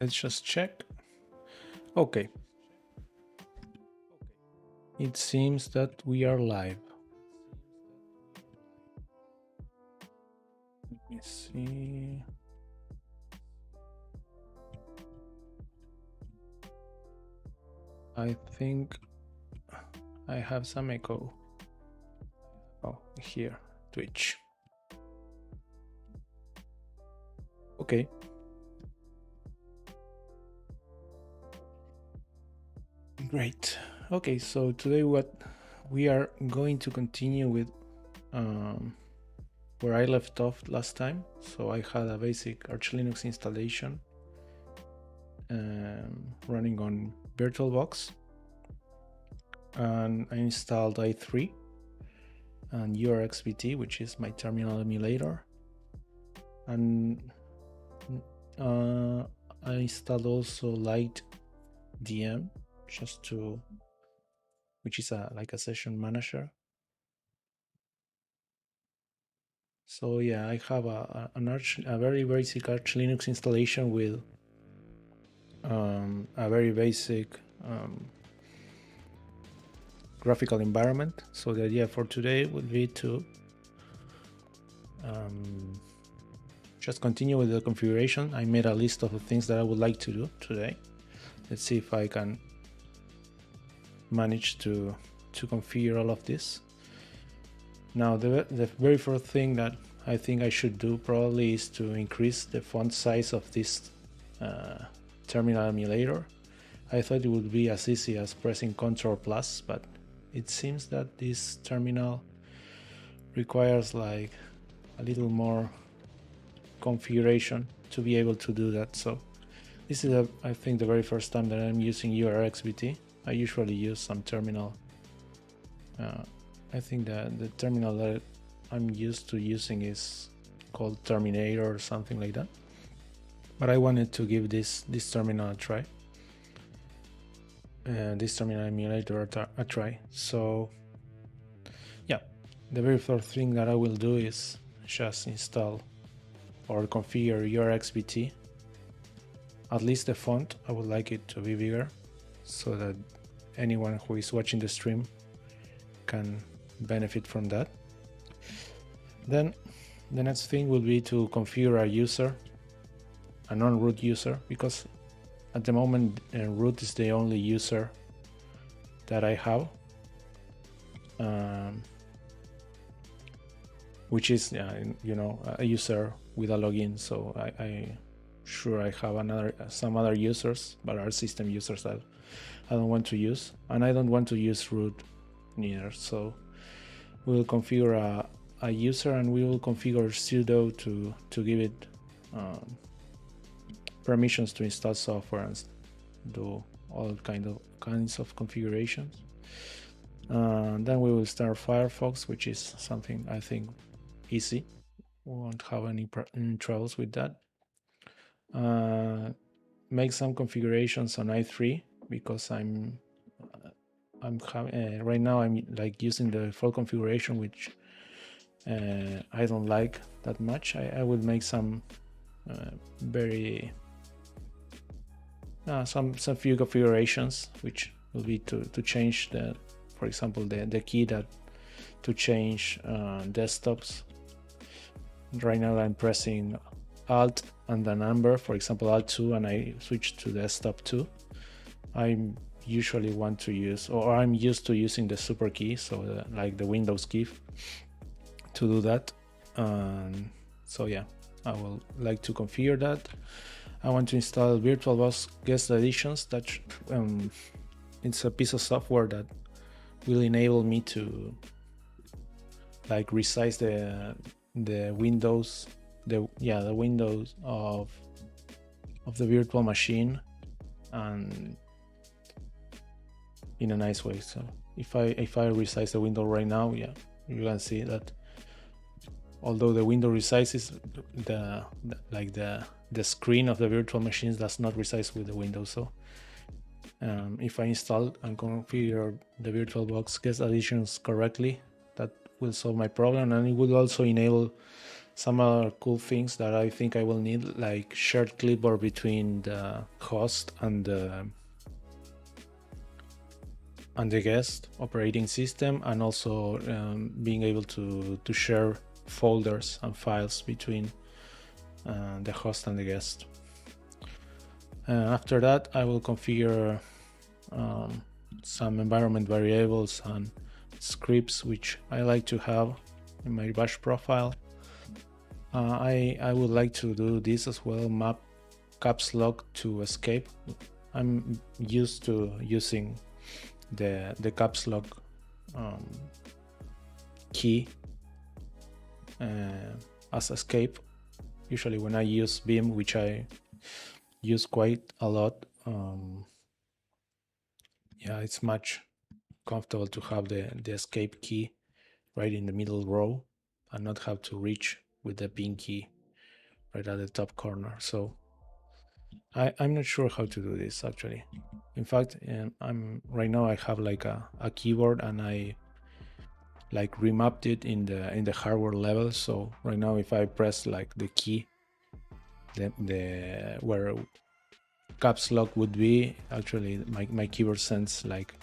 Let's just check. Okay. It seems that we are live. Let me see. I think I have some echo. Oh, here, Twitch. Okay. Great. Okay, so today what we are going to continue with where I left off last time. So I had a basic Archlinux installation running on VirtualBox, and I installed i3 and urxvt, which is my terminal emulator, and I installed also Light DM just to, which is like a session manager. So yeah, I have a very basic Arch Linux installation with a very basic graphical environment. So the idea for today would be to just continue with the configuration. I made a list of the things that I would like to do today. Let's see if I can manage to configure all of this. Now, the very first thing that I think I should do probably is to increase the font size of this terminal emulator. I thought it would be as easy as pressing Ctrl+, but it seems that this terminal requires like a little more configuration to be able to do that. So this is, I think, the very first time that I'm using urxvt. I usually use some terminal. I think that the terminal that I'm used to using is called Terminator or something like that. But I wanted to give this terminal a try. This terminal emulator a try. So yeah, the very first thing that I will do is just install or configure urxvt. At least the font, I would like it to be bigger so that anyone who is watching the stream can benefit from that. Then the next thing will be to configure a user, a non-root user, because at the moment root is the only user that I have, which is a user with a login. So I sure I have some other users, but are system users that I don't want to use, and I don't want to use root neither. So we will configure a user, and we will configure sudo to give it permissions to install software and do all kinds of configurations. Then we will start Firefox, which is something I think easy. We won't have any troubles with that. Make some configurations on i3 because I'm right now I'm like using the full configuration, which I don't like that much. I will make some some few configurations, which will be to change for example, the key to change desktops. Right now I'm pressing Alt and the number, for example Alt 2, and I switch to desktop 2. I usually want to use, or I'm used to using the super key, so like the Windows key, to do that. So yeah, I will like to configure that. I want to install VirtualBox guest editions. That it's a piece of software that will enable me to like resize the windows, the windows of the virtual machine, and in a nice way. So if I resize the window right now, yeah, you can see that although the window resizes, the screen of the virtual machines does not resize with the window. So if I install and configure the VirtualBox guest additions correctly, that will solve my problem, and it will also enable some other cool things that I think I will need, like shared clipboard between the host and the guest operating system, and also being able to share folders and files between the host and the guest. After that, I will configure some environment variables and scripts which I like to have in my bash profile. I would like to do this as well, map caps lock to escape. I'm used to using the caps lock key as escape, usually when I use Vim, which I use quite a lot. Yeah, it's much comfortable to have the escape key right in the middle row and not have to reach with the pin key right at the top corner. So I'm not sure how to do this actually. In fact, I'm right now I have like a keyboard, and I like remapped it in the hardware level. So right now, if I press like the key, the where caps lock would be, actually my keyboard sends like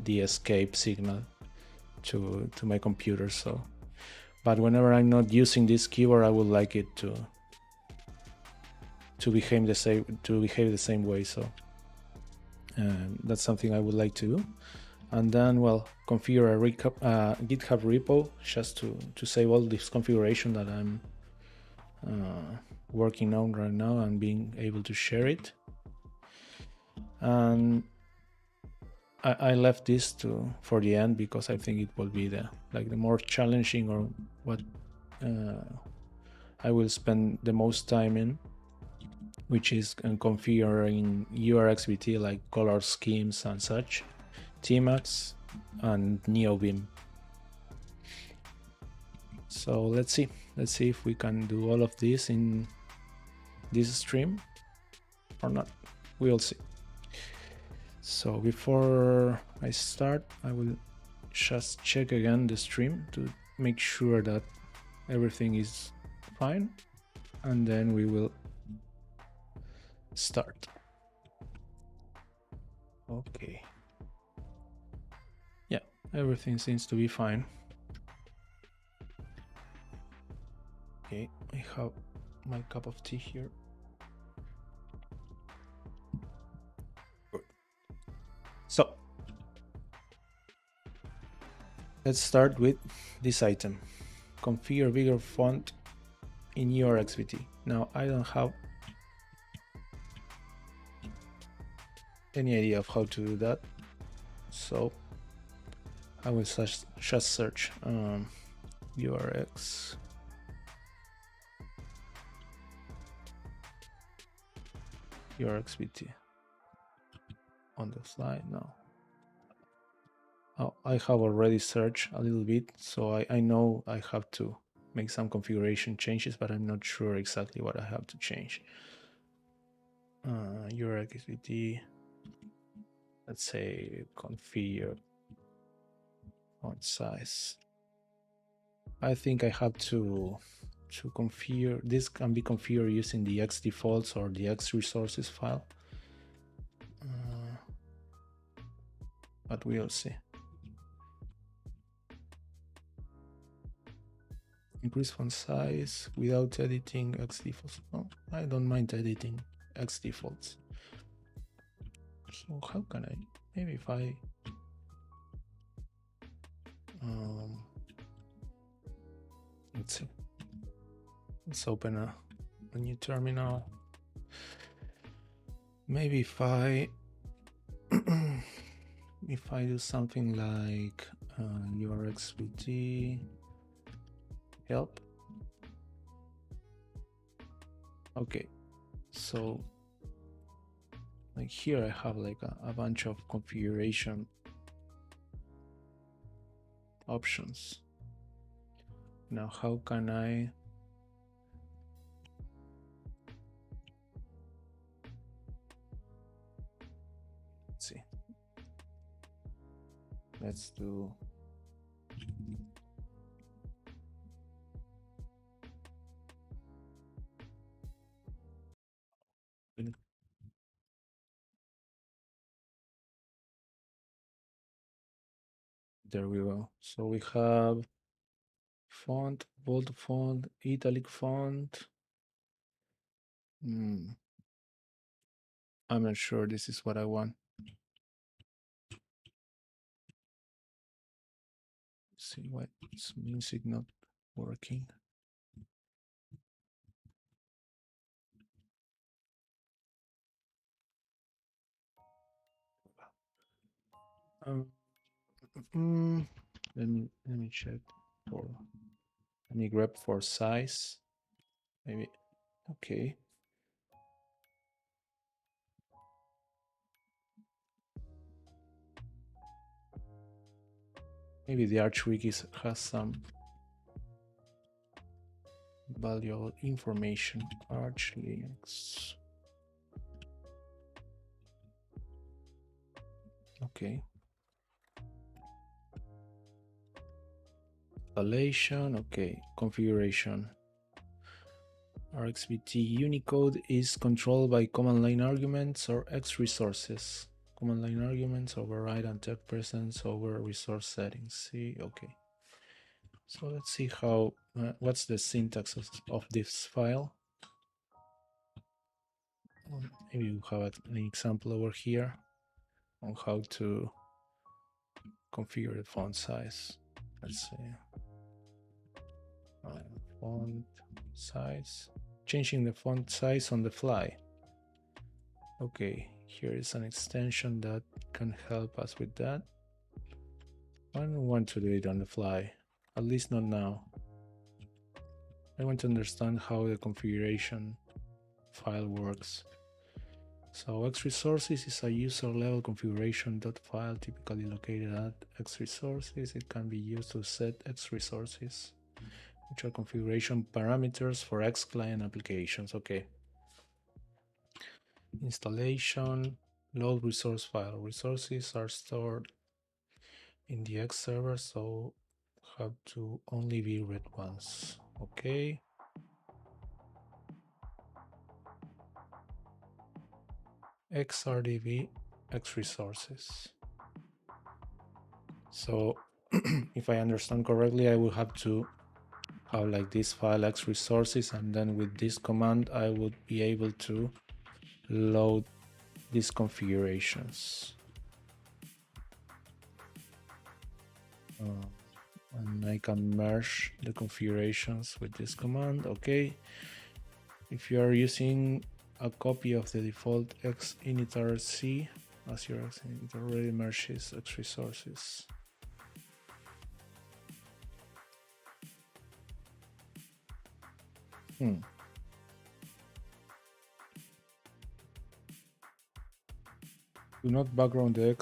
the escape signal to my computer. So, but whenever I'm not using this keyboard, I would like it to behave the same way. So that's something I would like to do. And then, well, configure a GitHub repo just to save all this configuration that I'm working on right now and being able to share it. And I left this for the end because I think it will be the more challenging, or what I will spend the most time in, which is configuring urxvt, like color schemes and such, tmux, and Neovim. So let's see if we can do all of this in this stream or not. We'll see. So before I start, I will just check again the stream to make sure that everything is fine, and then we will start. Okay. Yeah, everything seems to be fine. Okay, I have my cup of tea here. Good. So let's start with this item. Configure bigger font in urxvt. Now I don't have any idea of how to do that, so I will just search urxvt on the fly now. Oh, I have already searched a little bit, so I know I have to make some configuration changes, but I'm not sure exactly what I have to change. urxvt, let's say configure font size. I think I have to configure this. Can be configured using the xdefaults or the xresources file, but we'll see. Increase font size without editing xdefaults. Oh, I don't mind editing xdefaults. So how can I? Maybe if I let's see. Let's open a new terminal. Maybe if I if I do something like urxvt help. Okay, so like here I have like a bunch of configuration options. Now how can I see? Let's do There we go. So we have font, bold font, italic font. I'm not sure this is what I want. Let's see why it's music not working. Let me check for. Let me grab for size. Maybe. Okay. Maybe the Archwiki has some valuable information. Archlinux. Okay. Installation. Okay. Configuration. urxvt Unicode is controlled by command line arguments or X resources. Command line arguments override uncheck presence over resource settings. See, okay. So let's see how, what's the syntax of this file. Maybe we have an example over here on how to configure the font size. Let's see. Font size. Changing the font size on the fly. Okay, here is an extension that can help us with that. I don't want to do it on the fly, at least not now. I want to understand how the configuration file works. So X resources is a user level configuration file typically located at X resources. It can be used to set X resources, which are configuration parameters for X client applications. Okay. Installation, load resource file. Resources are stored in the X server, so have to only be read once. Okay. XRDB X resources. So if I understand correctly, I will have to have like this file X resources, and then with this command I would be able to load these configurations. And I can merge the configurations with this command. Okay. If you are using a copy of the default X init.rc, as your X init already merges X resources. Do not background the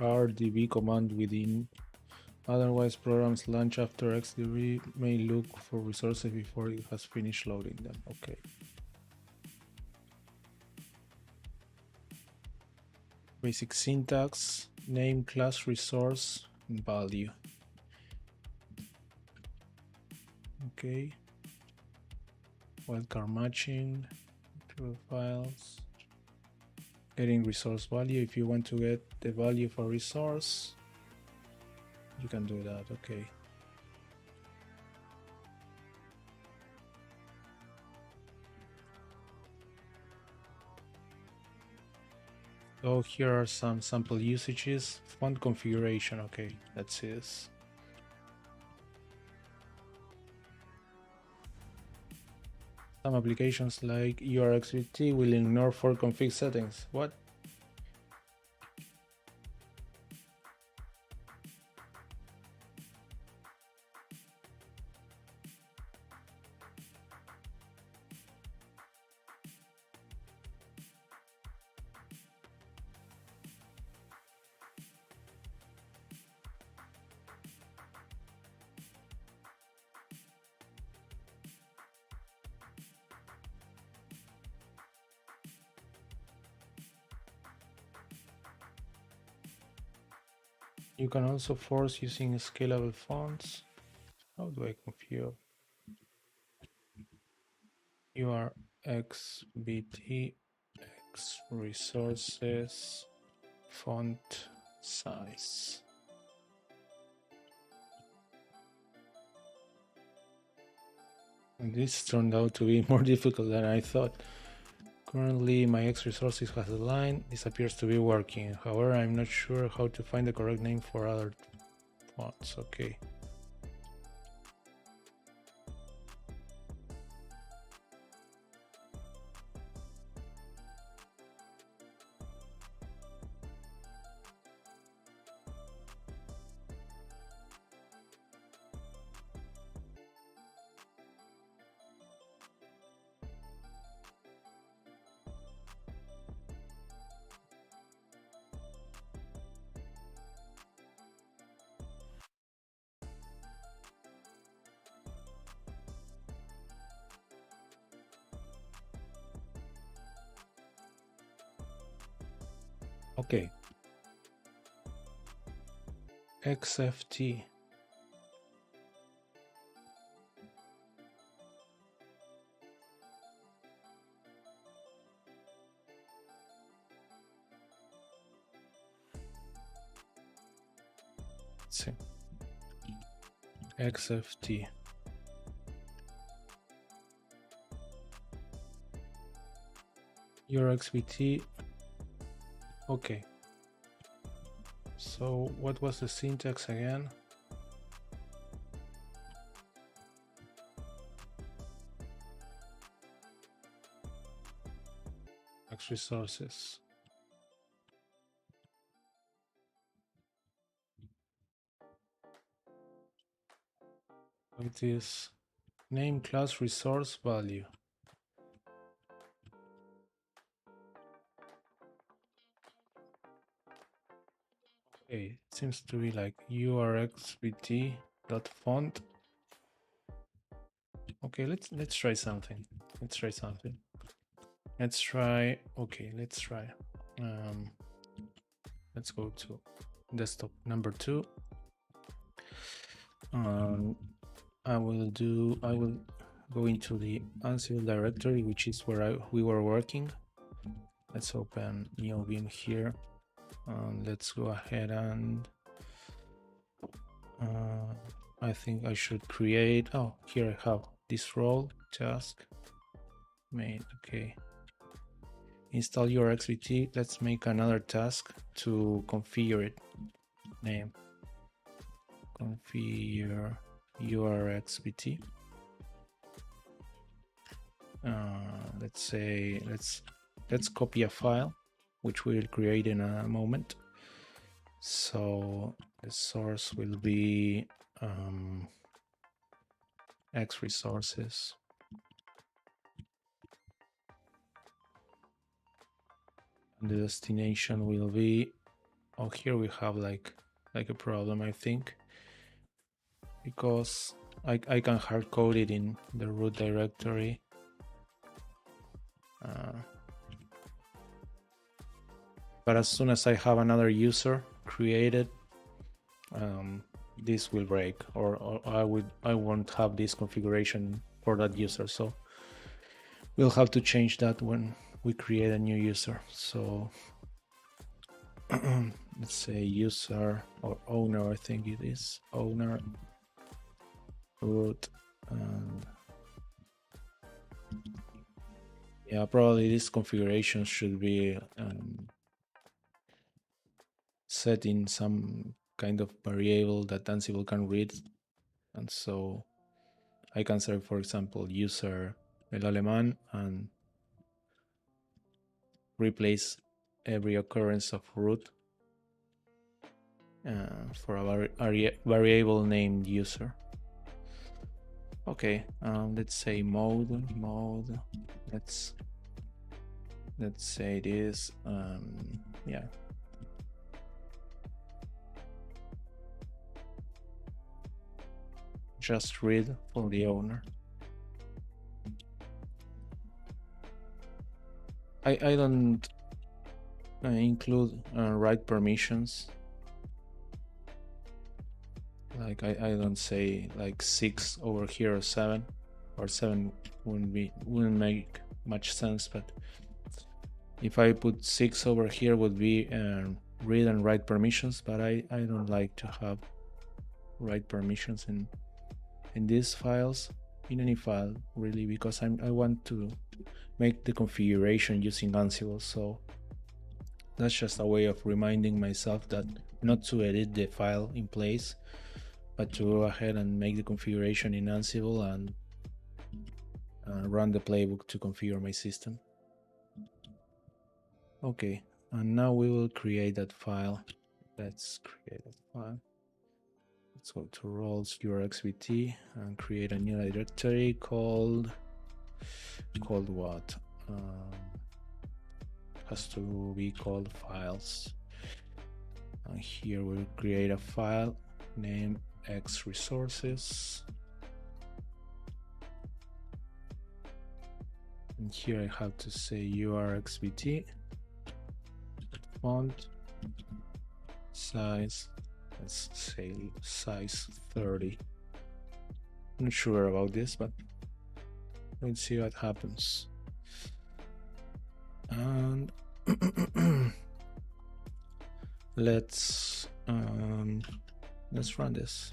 XRDB command within. Otherwise, programs launched after XDB may look for resources before it has finished loading them. Okay. Basic syntax, name, class, resource, and value. Okay. Wildcard matching, to files. Getting resource value. If you want to get the value for resource, you can do that. Okay. So here are some sample usages. Font configuration. Okay, let's see this. Some applications like urxvt will ignore for config settings. What? You can also force using scalable fonts. How do I configure? urxvt X resources font size. And this turned out to be more difficult than I thought. Currently, my X resources has a line. This appears to be working. However, I'm not sure how to find the correct name for other fonts. Okay. Okay. urxvt. Let's see. urxvt. urxvt. Okay. So what was the syntax again? X resources. It is name class resource value. Okay, it seems to be like urxvt.font. Okay, let's try something. Let's try something. Let's try. Okay, let's try. Let's go to desktop number 2. I will go into the Ansible directory, which is where we were working. Let's open Neovim here. Let's go ahead and I think I should create. Oh, here I have this role task made. Okay. Install urxvt. Let's make another task to configure it. Name configure urxvt. Let's say let's copy a file which we'll create in a moment. So the source will be X resources. And the destination will be, oh, here we have like a problem, I think, because I can hard code it in the root directory. But as soon as I have another user created, this will break, or I won't have this configuration for that user. So we'll have to change that when we create a new user. So let's say user or owner, I think it is owner root, and yeah, probably this configuration should be set in some kind of variable that Ansible can read. And so I can say, for example, user el alemán and replace every occurrence of root for a variable named user. Okay, let's say mode. Let's say this. Yeah. Just read for the owner. I don't include write permissions. Like I don't say like 6 over here or 7, or 7 wouldn't make much sense. But if I put 6 over here would be read and write permissions. But I don't like to have write permissions in these files. in any file really, because I want to make the configuration using Ansible. So that's just a way of reminding myself that not to edit the file in place, but to go ahead and make the configuration in Ansible and run the playbook to configure my system. Okay, and now we will create that file. Let's create that file. Let's go to roles urxvt and create a new directory called what? Has to be called files. And here we'll create a file named urxvt. And here I have to say urxvt font size. Let's say size 30. I'm not sure about this, but let's see what happens. And let's run this.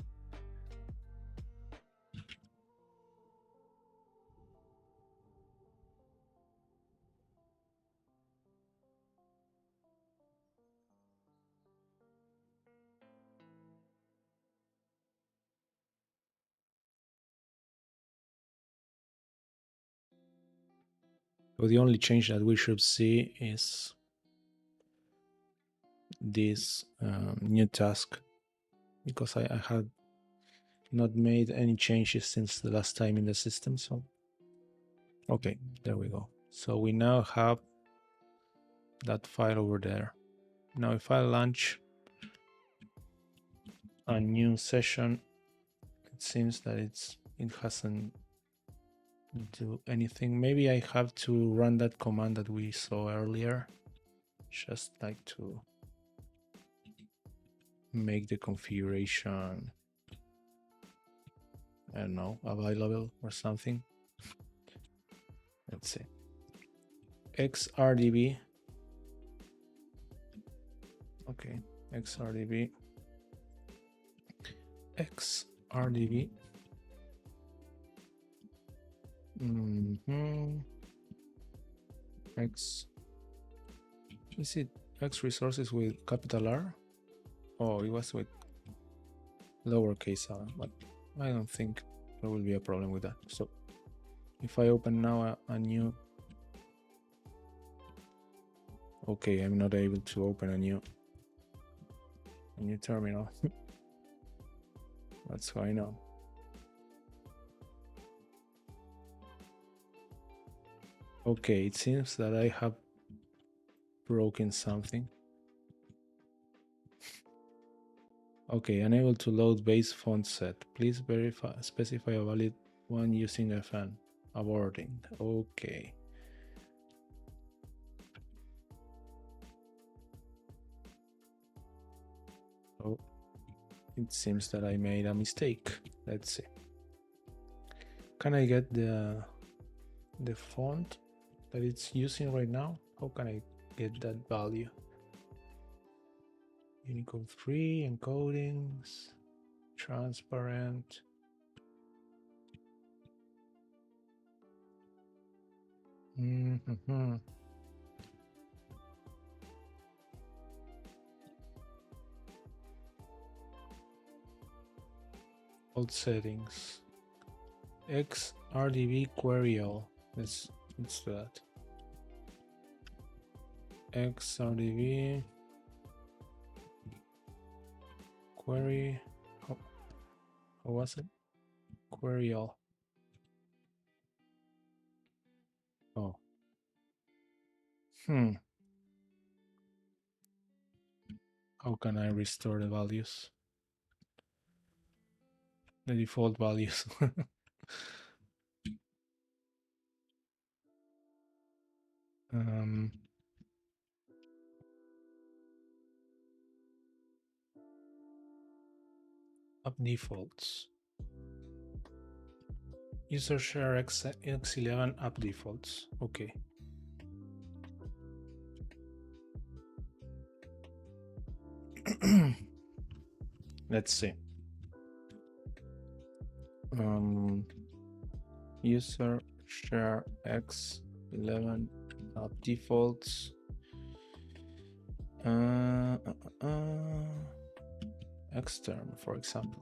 So the only change that we should see is this new task, because I had not made any changes since the last time in the system. So okay, there we go. So we now have that file over there. Now if I launch a new session, it seems that it hasn't do anything. Maybe I have to run that command that we saw earlier, just like to make the configuration, I don't know, available or something. Let's see. xrdb. Okay, xrdb. xrdb. X. Is it X resources with capital R? Oh, it was with lowercase r, but I don't think there will be a problem with that. So if I open now a new, okay, I'm not able to open a new terminal. What's going on? Okay, it seems that I have broken something. Okay, unable to load base font set. Please specify a valid one using FN. Aborting. Okay. Oh, it seems that I made a mistake. Let's see. Can I get the font that it's using right now? How can I get that value? Unicode free encodings, transparent. Old settings. xrdb query all. Let's do that. xrdb query. How was it? Query all. Oh. How can I restore the values? The default values. App defaults. User share X11 app defaults. Okay. Let's see. user share x11 defaults xterm, for example.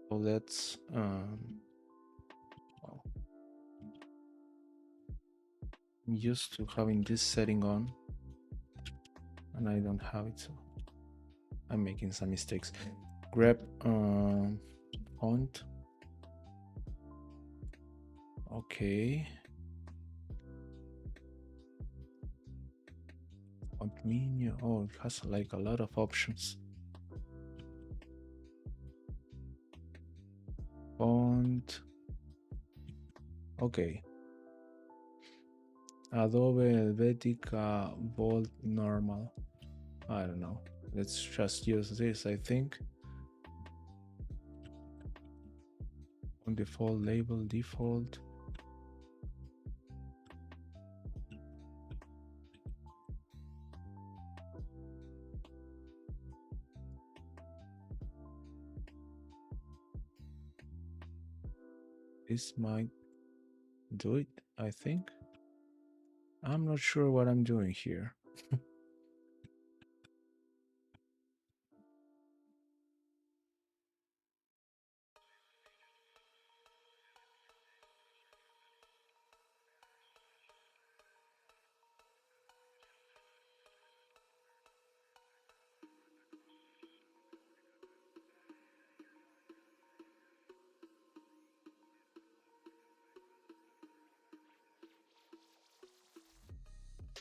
So let's well, I'm used to having this setting on, and I don't have it, so I'm making some mistakes. Grep font. Okay. Font menu. Oh, it has like a lot of options. Font. Okay. Adobe Helvetica Bold Normal. I don't know. Let's just use this, I think. On default label default. This might do it, I think. I'm not sure what I'm doing here.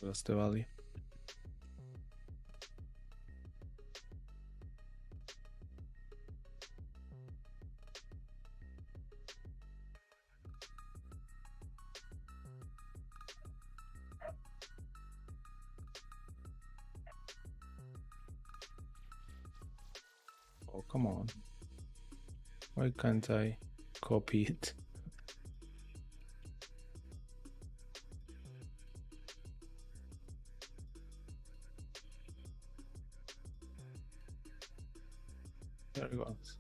That's the value. Oh, come on. Why can't I copy it? There it goes.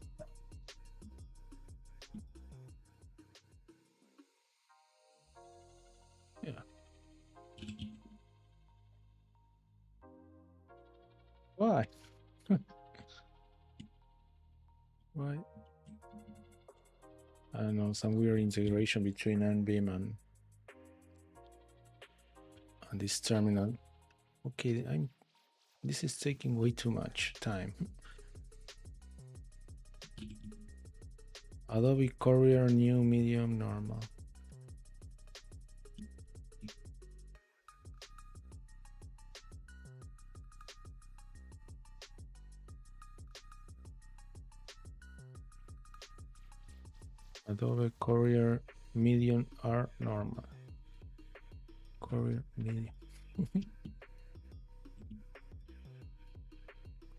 Yeah. Why? Why? I don't know, some weird integration between Nvim and this terminal. Okay, this is taking way too much time. Adobe Courier new medium normal. Adobe Courier medium R normal. Courier medium.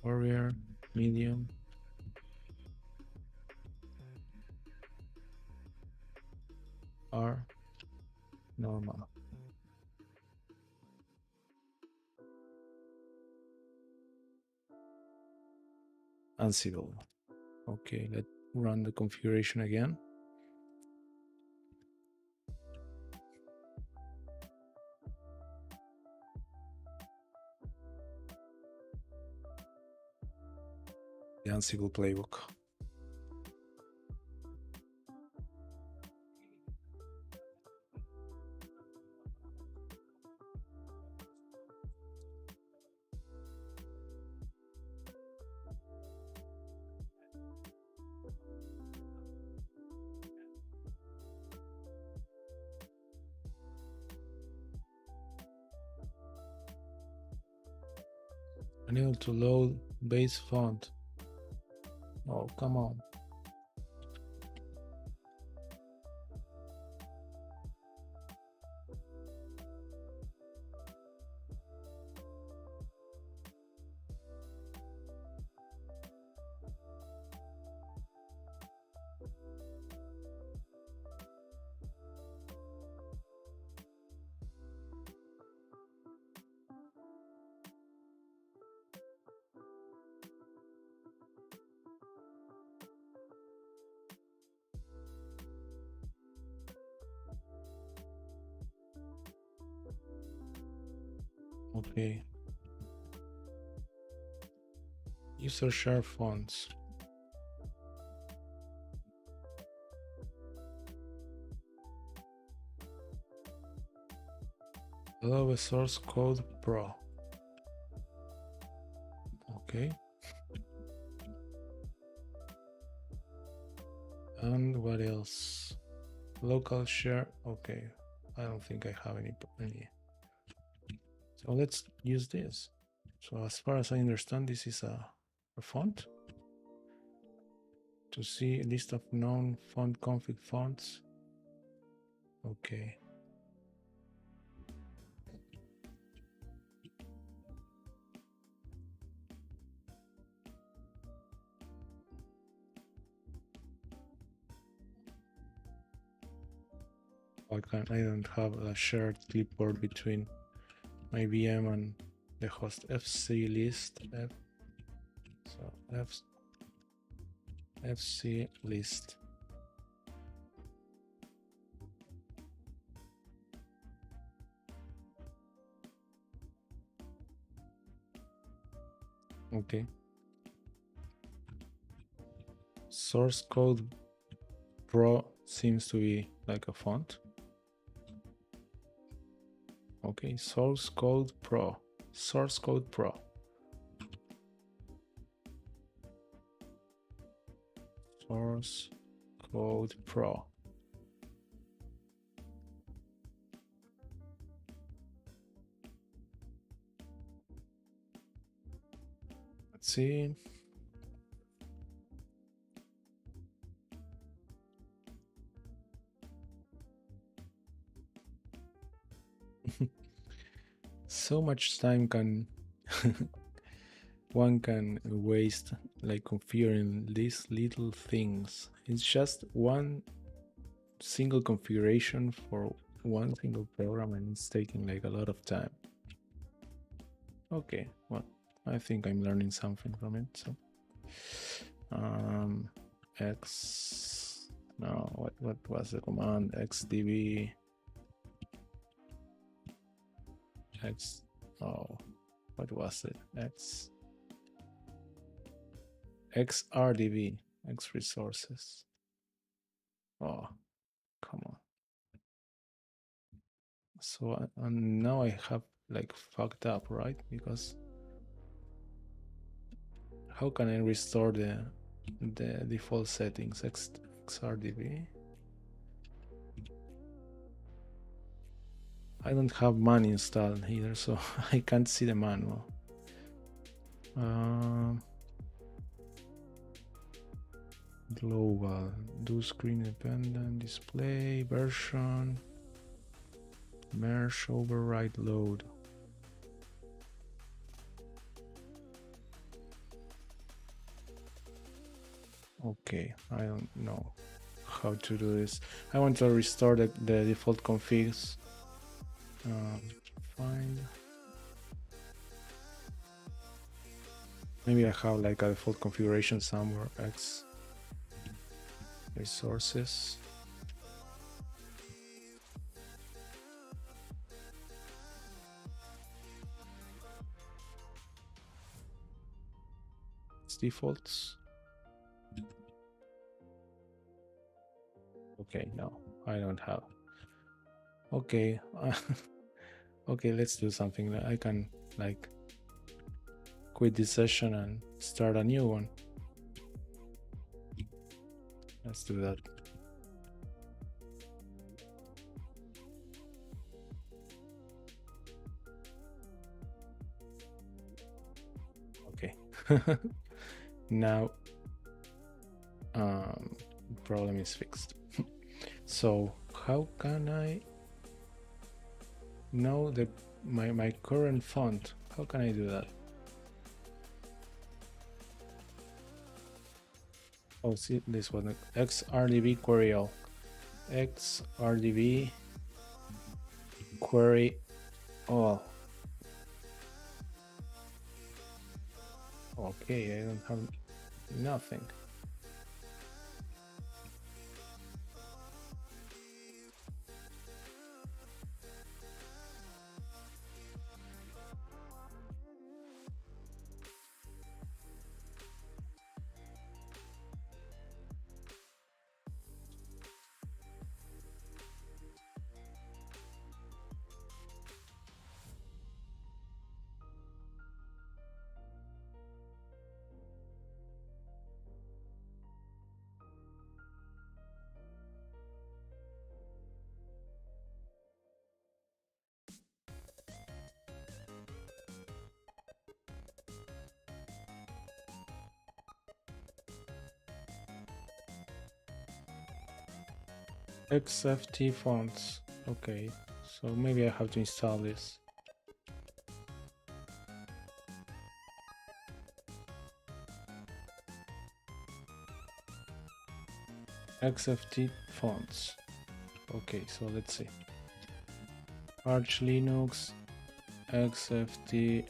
Courier medium R normal. Ansible. Okay, let's run the configuration again. The Ansible playbook. Unable to load base font. Oh, come on. Okay. User share fonts. Adobe Source Code Pro. Okay. And what else? Local share. Okay. I don't think I have any. So let's use this. So as far as I understand, this is a font. To see a list of known font config fonts. Okay. I don't have a shared clipboard between my VM and the host FC list. So FC list. Okay. Source Code Pro seems to be like a font. Okay, Source Code Pro. Source Code Pro. Source Code Pro. Let's see. So much time can one can waste like configuring these little things. It's just one single configuration for one single program and it's taking like a lot of time. Okay, well, I think I'm learning something from it. So what was the command? xdb what was it? xrdb x resources. Oh, come on. So and now I have like fucked up, right? Because how can I restore the default settings? xrdb. I don't have man installed here, so I can't see the manual. Global, do screen independent, display, version, merge, override, load. Okay, I don't know how to do this. I want to restore the default configs. Find. Maybe I have like a default configuration somewhere. X resources. It's defaults. Okay, no, I don't have. Okay, okay, let's do something that I can like quit this session and start a new one. Let's do that. Okay. Now problem is fixed. So how can I know that my current font? How can I do that? Oh, see this one, xrdb query all. xrdb query all. Okay, I don't have nothing. urxvt fonts. Okay, so maybe I have to install this. Urxvt fonts. Okay, so let's see. Archlinux urxvt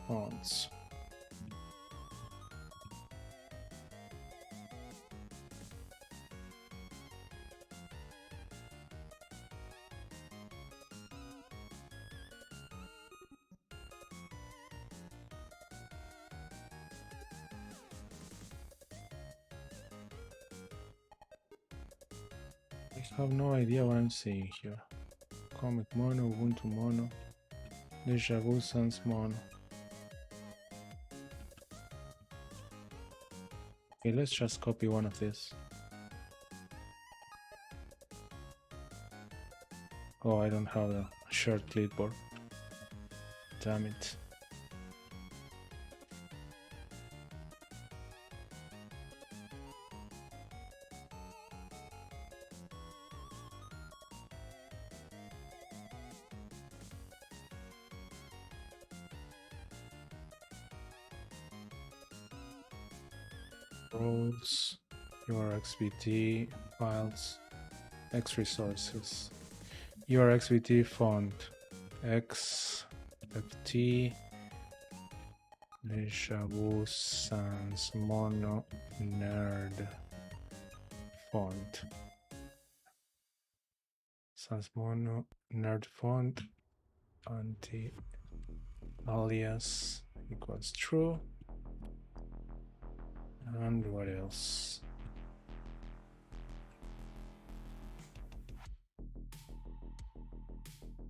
fonts. I have no idea what I'm seeing here. Comic Mono, Ubuntu Mono, Deja Vu Sans Mono. Okay, let's just copy one of these. Oh, I don't have a shared clipboard. Damn it. Roles, urxvt files, x resources, urxvt font, xft, Deja Vu Sans Mono Nerd font, Sans Mono Nerd font, anti alias equals true. And what else?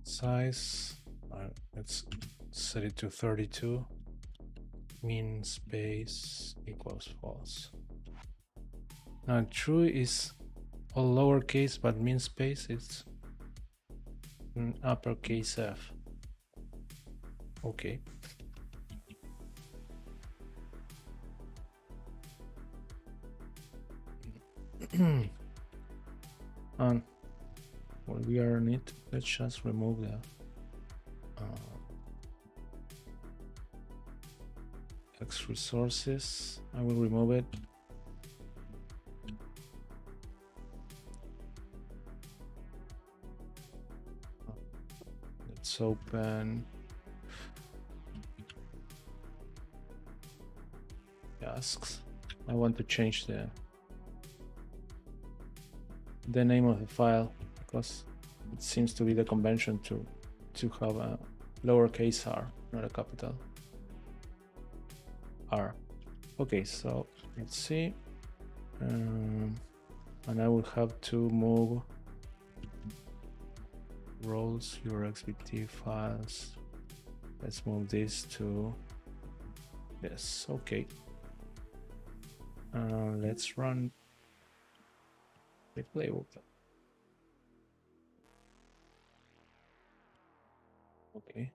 Size, let's set it to 32. Mean space equals false. Now true is all lowercase, but mean space is in uppercase F. Okay. And while we are on it, let's just remove the X resources. I will remove it. Let's open tasks. I want to change the name of the file because it seems to be the convention to have a lowercase r, not a capital R. Okay, so let's see, and I will have to move roles urxvt files. Let's move this to this. Okay, let's run the playbook. Okay.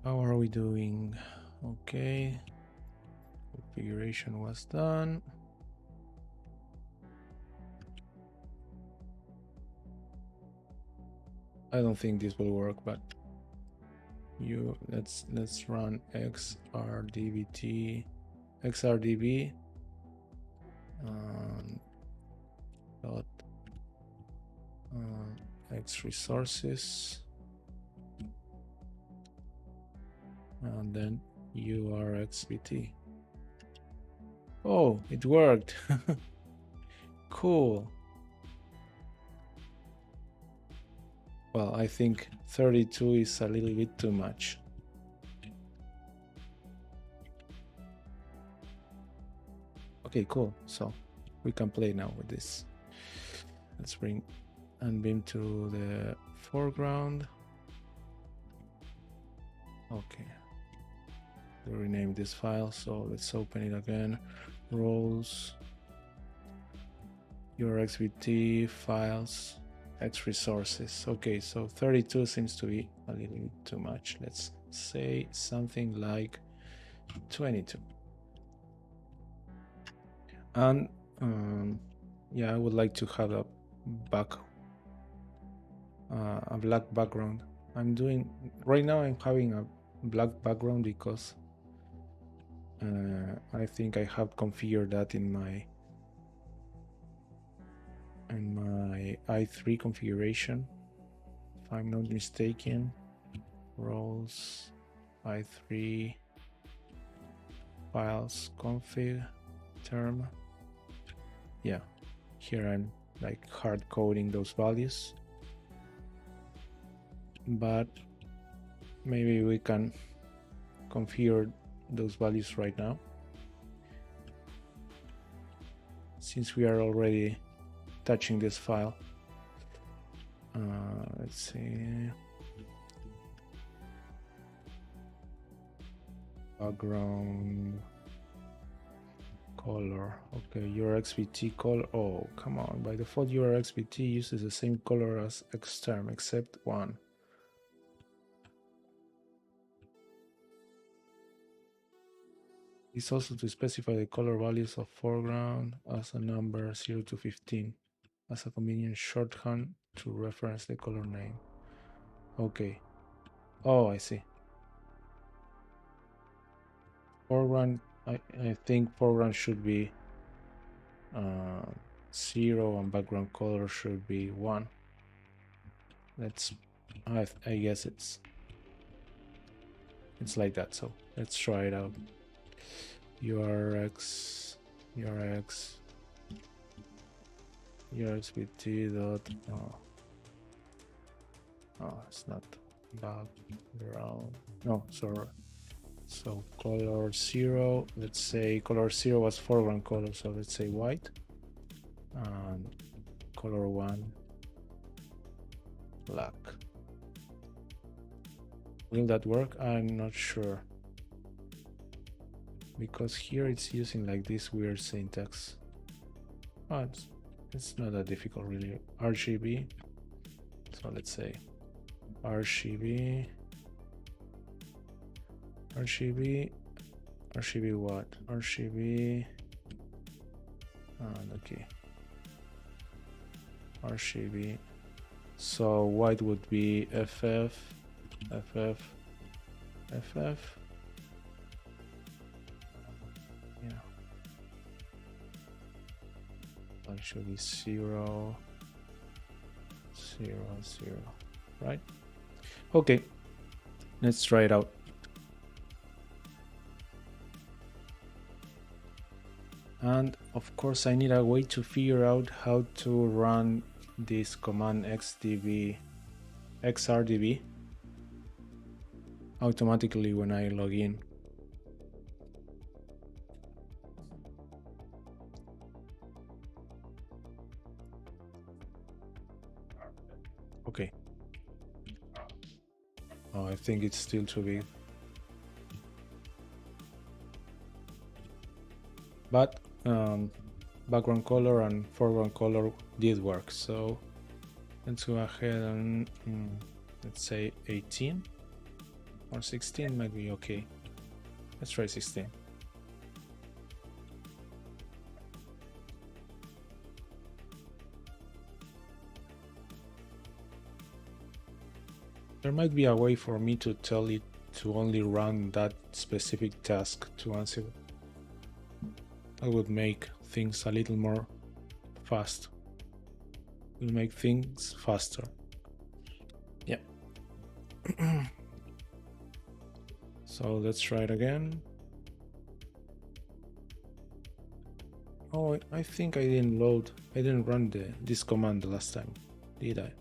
How are we doing? Okay, configuration was done. I don't think this will work, but let's run xrdbt xrdb dot x resources and then urxvt. Oh, it worked. Cool. Well, I think 32 is a little bit too much. Okay, cool. So we can play now with this. Let's bring Ansible to the foreground. Okay. we rename this file. So let's open it again. Roles, urxvt files, X resources. Okay, so 32 seems to be a little bit too much. Let's say something like 22. And yeah, I would like to have a black background. I'm doing right now. I'm having a black background because I think I have configured that in my i3 configuration, if I'm not mistaken. Roles, i3 files, config, term. Yeah, here I'm like hard coding those values, but maybe we can configure those values right now, since we are already touching this file. Let's see. Background color. Okay, urxvt color. Oh, come on. By default, urxvt uses the same color as xterm, except one. It's also to specify the color values of foreground as a number 0 to 15 as a convenient shorthand to reference the color name. Okay. Oh, I see. Foreground, I think foreground should be 0 and background color should be 1. Let's, I guess it's like that. So let's try it out. urxvt dot oh, it's not background. No, sorry. So color 0, let's say color 0 was foreground color, so let's say white. And color 1, black. Will that work? I'm not sure, because here it's using like this weird syntax. Oh, it's not that difficult really. RGB. So let's say RGB what? RGB and okay. RGB. So white would be FF. Yeah. Actually 0, 0, 0. Right? Okay. Let's try it out. And of course, I need a way to figure out how to run this command xrdb automatically when I log in. Okay. Oh, I think it's still too big. But background color and foreground color did work. So let's go ahead and let's say 18 or 16 might be okay. Let's try 16. There might be a way for me to tell it to only run that specific task to Ansible. That would make things a little more fast. Will make things faster. Yeah. So let's try it again. Oh, I think I didn't run this command the last time, did I?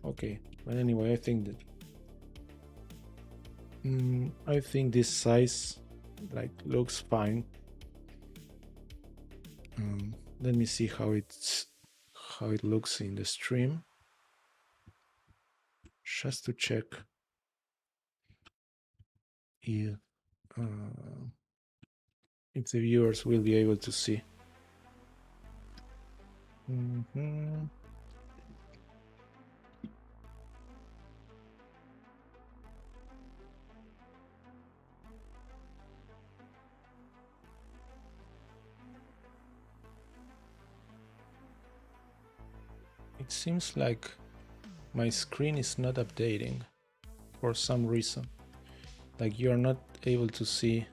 Okay, but anyway, I think that this size like looks fine. Let me see how it looks in the stream, just to check if the viewers will be able to see. Mhm. It seems like my screen is not updating for some reason. Like you're not able to see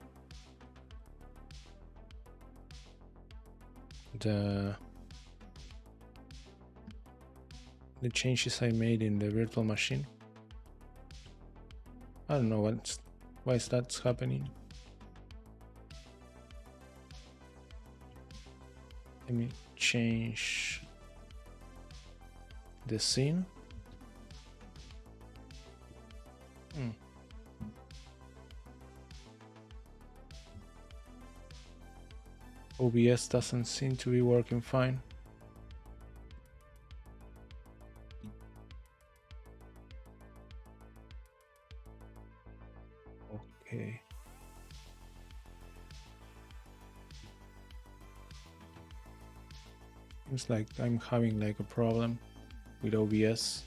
the changes I made in the virtual machine. I don't know why is that happening. Let me change the scene. OBS doesn't seem to be working fine. Okay. Seems like I'm having like a problem with OBS.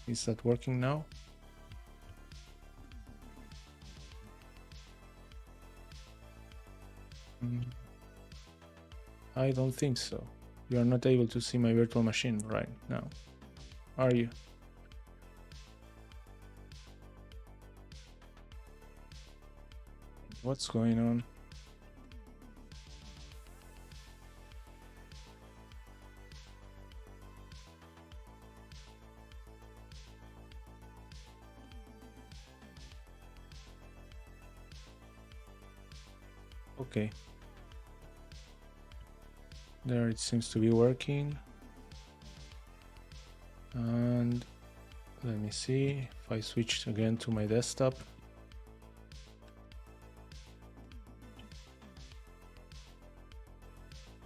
Is that working now? I don't think so. You are not able to see my virtual machine right now, are you? What's going on? Okay. There it seems to be working. And let me see if I switch again to my desktop.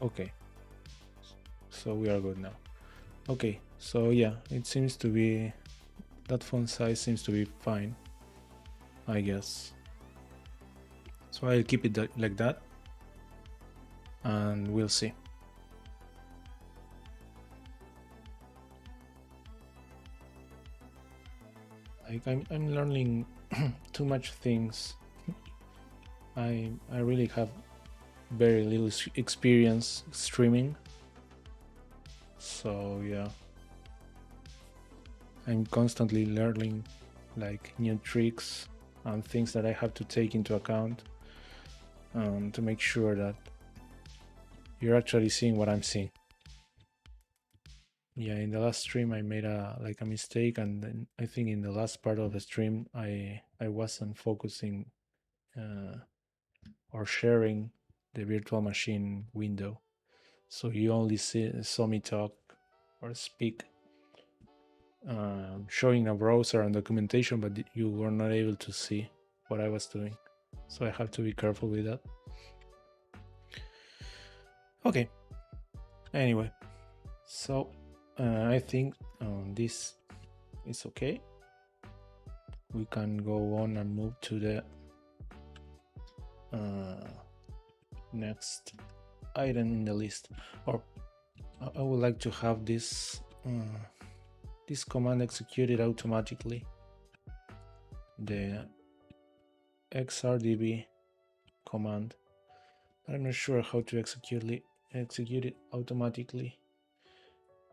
Okay. So we are good now. Okay, so yeah, it seems to be, that font size seems to be fine, I guess. So I'll keep it like that, and we'll see. Like I'm learning too much things. I really have very little experience streaming, so yeah, I'm constantly learning like new tricks and things that I have to take into account to make sure that you're actually seeing what I'm seeing. Yeah, in the last stream I made a mistake, and then I think in the last part of the stream I wasn't focusing or sharing the virtual machine window, so you only saw me talk or speak, showing a browser and documentation, but you were not able to see what I was doing, so I have to be careful with that. Okay, anyway, so I think this is okay. We can go on and move to the next item in the list. Or I would like to have this this command executed automatically, the xrdb command. I'm not sure how to execute it automatically.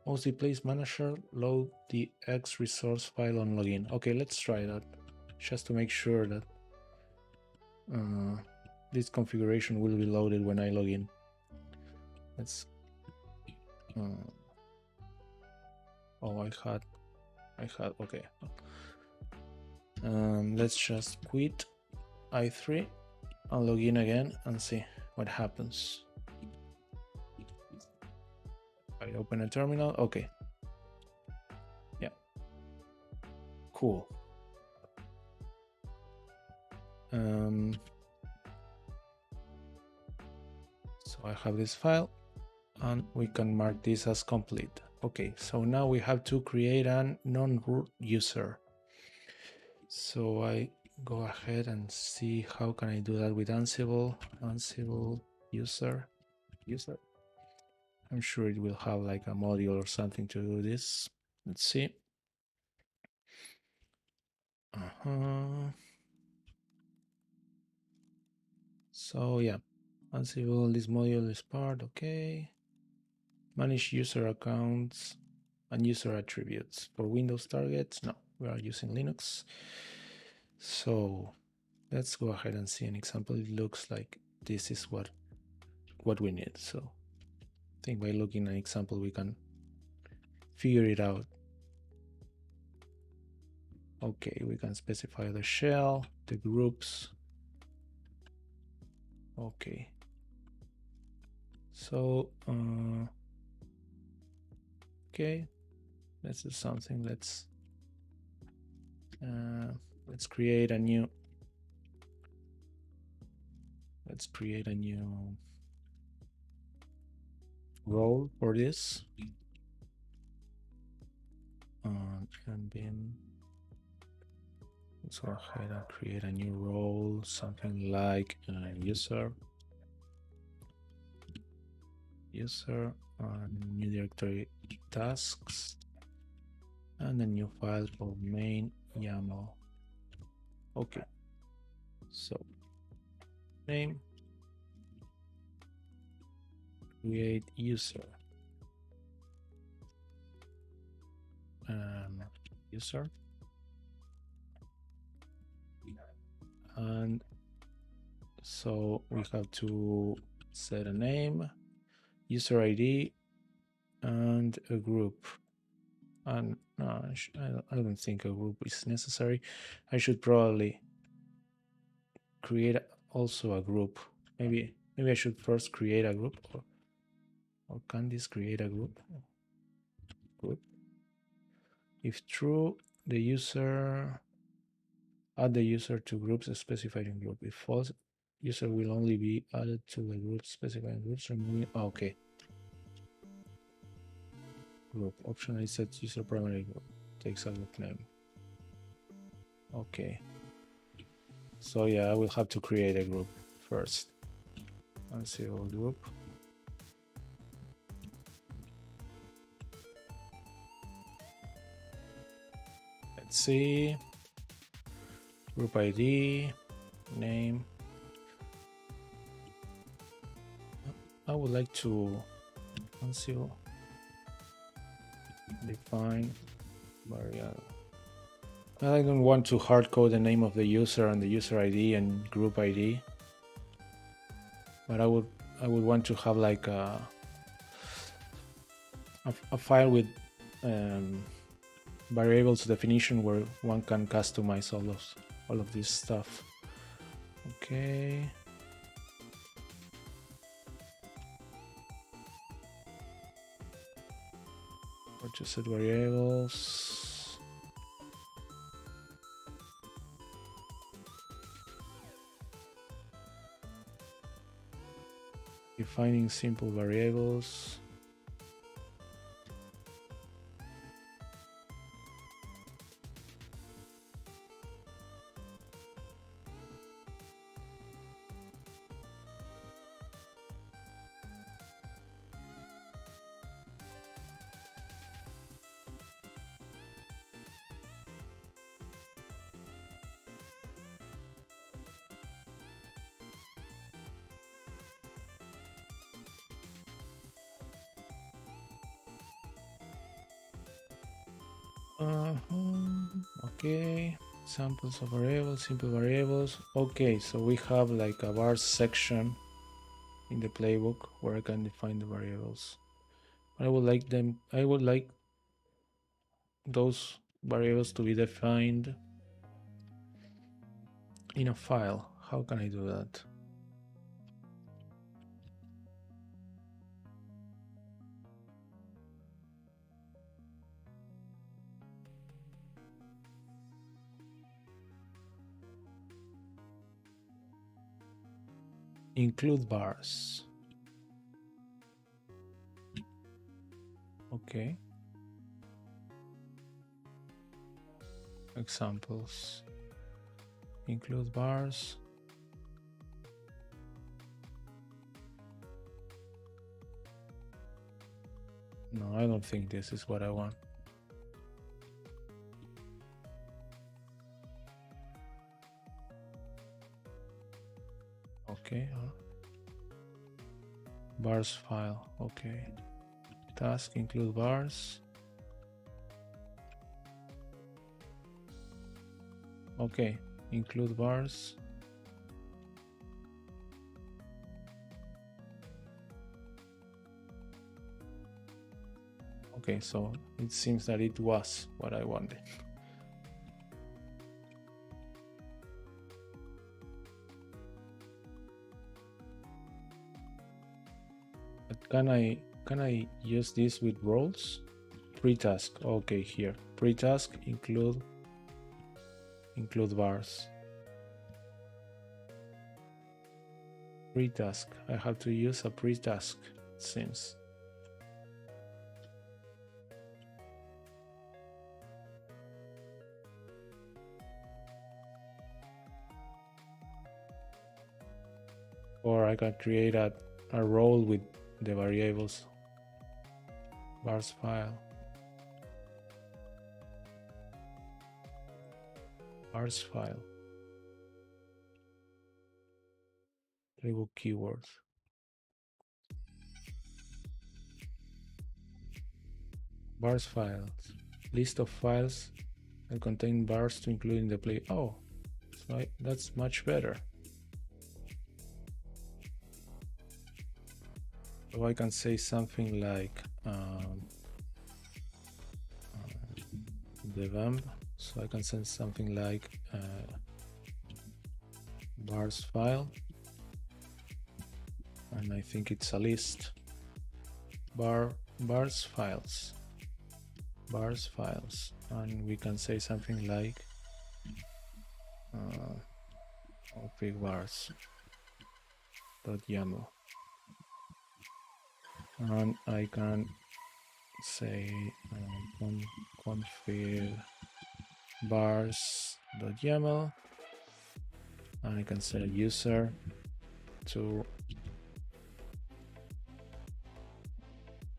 Mostly place manager load the X resource file on login. Okay, let's try that just to make sure that this configuration will be loaded when I log in. Let's oh, I had okay. Let's just quit i3 and log in again and see what happens. I open a terminal. Okay, yeah, cool. So I have this file and we can mark this as complete. Okay, so now we have to create a non-root user. So I go ahead and see how can I do that with Ansible. Ansible user. I'm sure it will have like a module or something to do this. Let's see. So yeah, Ansible, this module is part, okay. Manage user accounts and user attributes. For Windows targets, no, we are using Linux. So let's go ahead and see an example. It looks like this is what we need. So I think by looking at an example, we can figure it out. Okay, we can specify the shell, the groups. Okay. So, okay, let's do something. Let's create a new. Let's create a new role for this. And then let's go ahead and create a new role, something like user, new directory tasks, and a new file called main YAML. Okay, so name, create user, user, and so we have to set a name, user ID, and a group. And I don't think a group is necessary. I should probably create also a group. Maybe I should first create a group, or can this create a group? If true, the user add the user to groups specified in group. If false, user will only be added to the group specified in groups. Removing okay. Group optionally sets user primary group. Takes a group name. Okay. So yeah, I will have to create a group first. Ansible group. Let's see. Group ID, name. I would like to Ansible define variable. I don't want to hard code the name of the user and the user ID and group ID, but I would want to have like a file with variables definition where one can customize all of this stuff. Okay. Or to set variables. Defining simple variables. Okay, samples of variables, simple variables. Okay, so we have like a var section in the playbook where I can define the variables. I would like those variables to be defined in a file. How can I do that? Include vars. Okay. examples. Include bars. No, I don't think this is what I want. Okay. Bars file. Okay. Task include bars. Okay. Include bars. Okay, so it seems that it was what I wanted. But can I use this with roles? Pre-task. Okay, here. Pre-task include bars. Pre-task. I have to use a pre-task, it seems. Or I can create a role with the variables. Bars file. Bars file. Label keywords. Bars files. List of files that contain bars to include in the play. Oh, so that's much better. So I can say something like Neovim. So I can send something like bars file, and I think it's a list. Bars files, and we can say something like config bars.yaml, and I can say config bars.yaml, and I can set a user to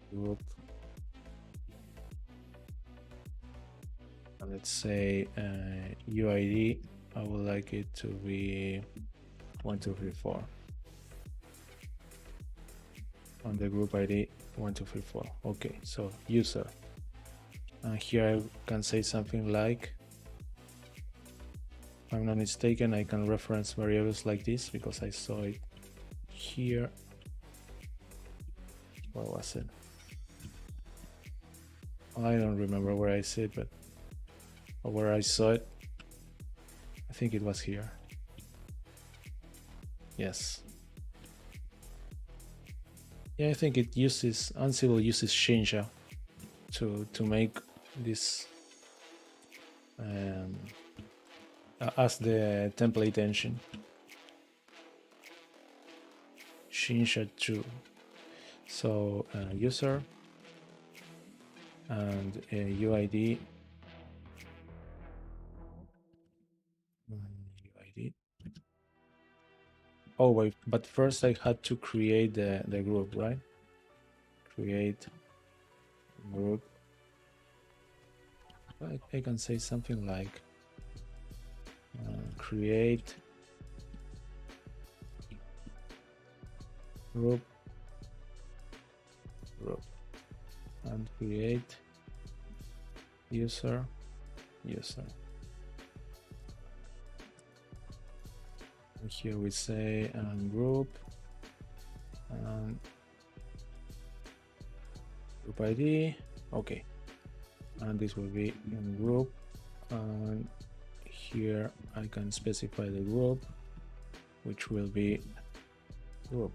group, and let's say UID, I would like it to be 1, 2, 3, 4, and the group ID 1, 2, 3, 4. Okay, so user, and here I can say something like, if I'm not mistaken, I can reference variables like this because I saw it here. Where was it? I don't remember where I said, but or where I saw it. I think it was here. Yes. Yeah, I think it uses Ansible uses Shinja to make this as the template engine. Shinja 2. So user and UID. UID. Oh wait, but first I had to create the group, right? Create group. I can say something like create group and create user. And here we say group and group ID. Okay, and this will be in group, and here I can specify the group, which will be group,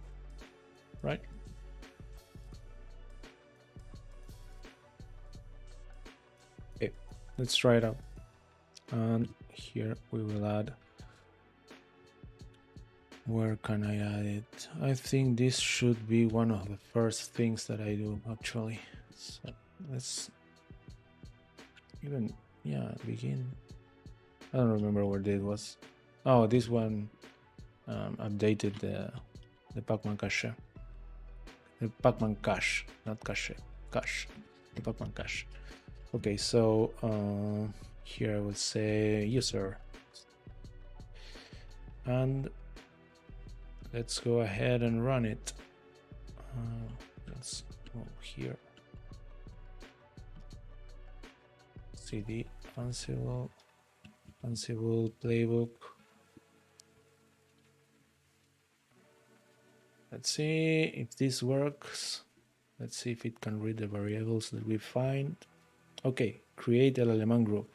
right? Okay, let's try it out. And here we will add, where can I add it? I think this should be one of the first things that I do actually. So let's even, yeah, begin. I don't remember where it was. Oh, this one updated the Pacman cache. The Pacman cache, not cache, cache. The Pacman cache. Okay, so here I would say user. And let's go ahead and run it. Let's go here. cd Ansible playbook. Let's see if this works. Let's see if it can read the variables that we find. Okay, create LLM group.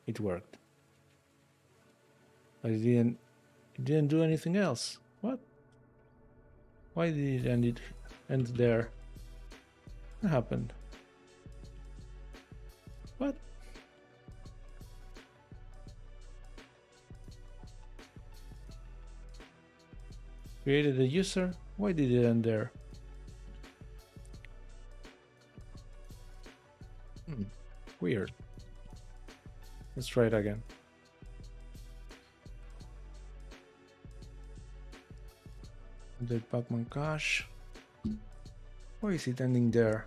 It worked. But it didn't do anything else. What? Why did it end there? What happened? What? Created a user? Why did it end there? Weird. Let's try it again. The Pacman cache. Why is it ending there?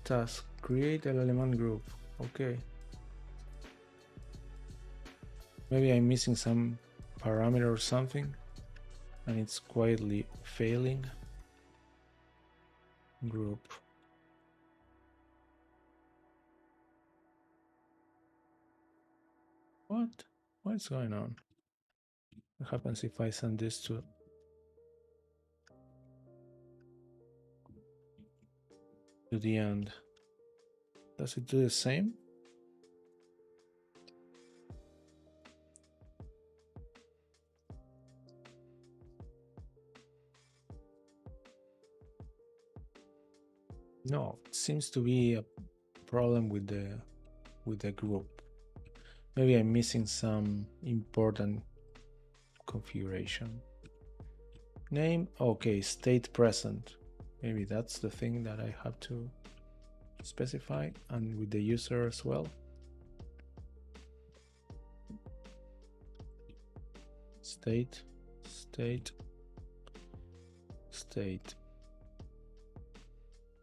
Task, create LLM group. Okay. Maybe I'm missing some parameter or something, and it's quietly failing. Group. What? What's going on? What happens if I send this to the end? Does it do the same? No, it seems to be a problem with the group. Maybe I'm missing some important configuration. Name, okay, state present. Maybe that's the thing that I have to specify, and with the user as well. State.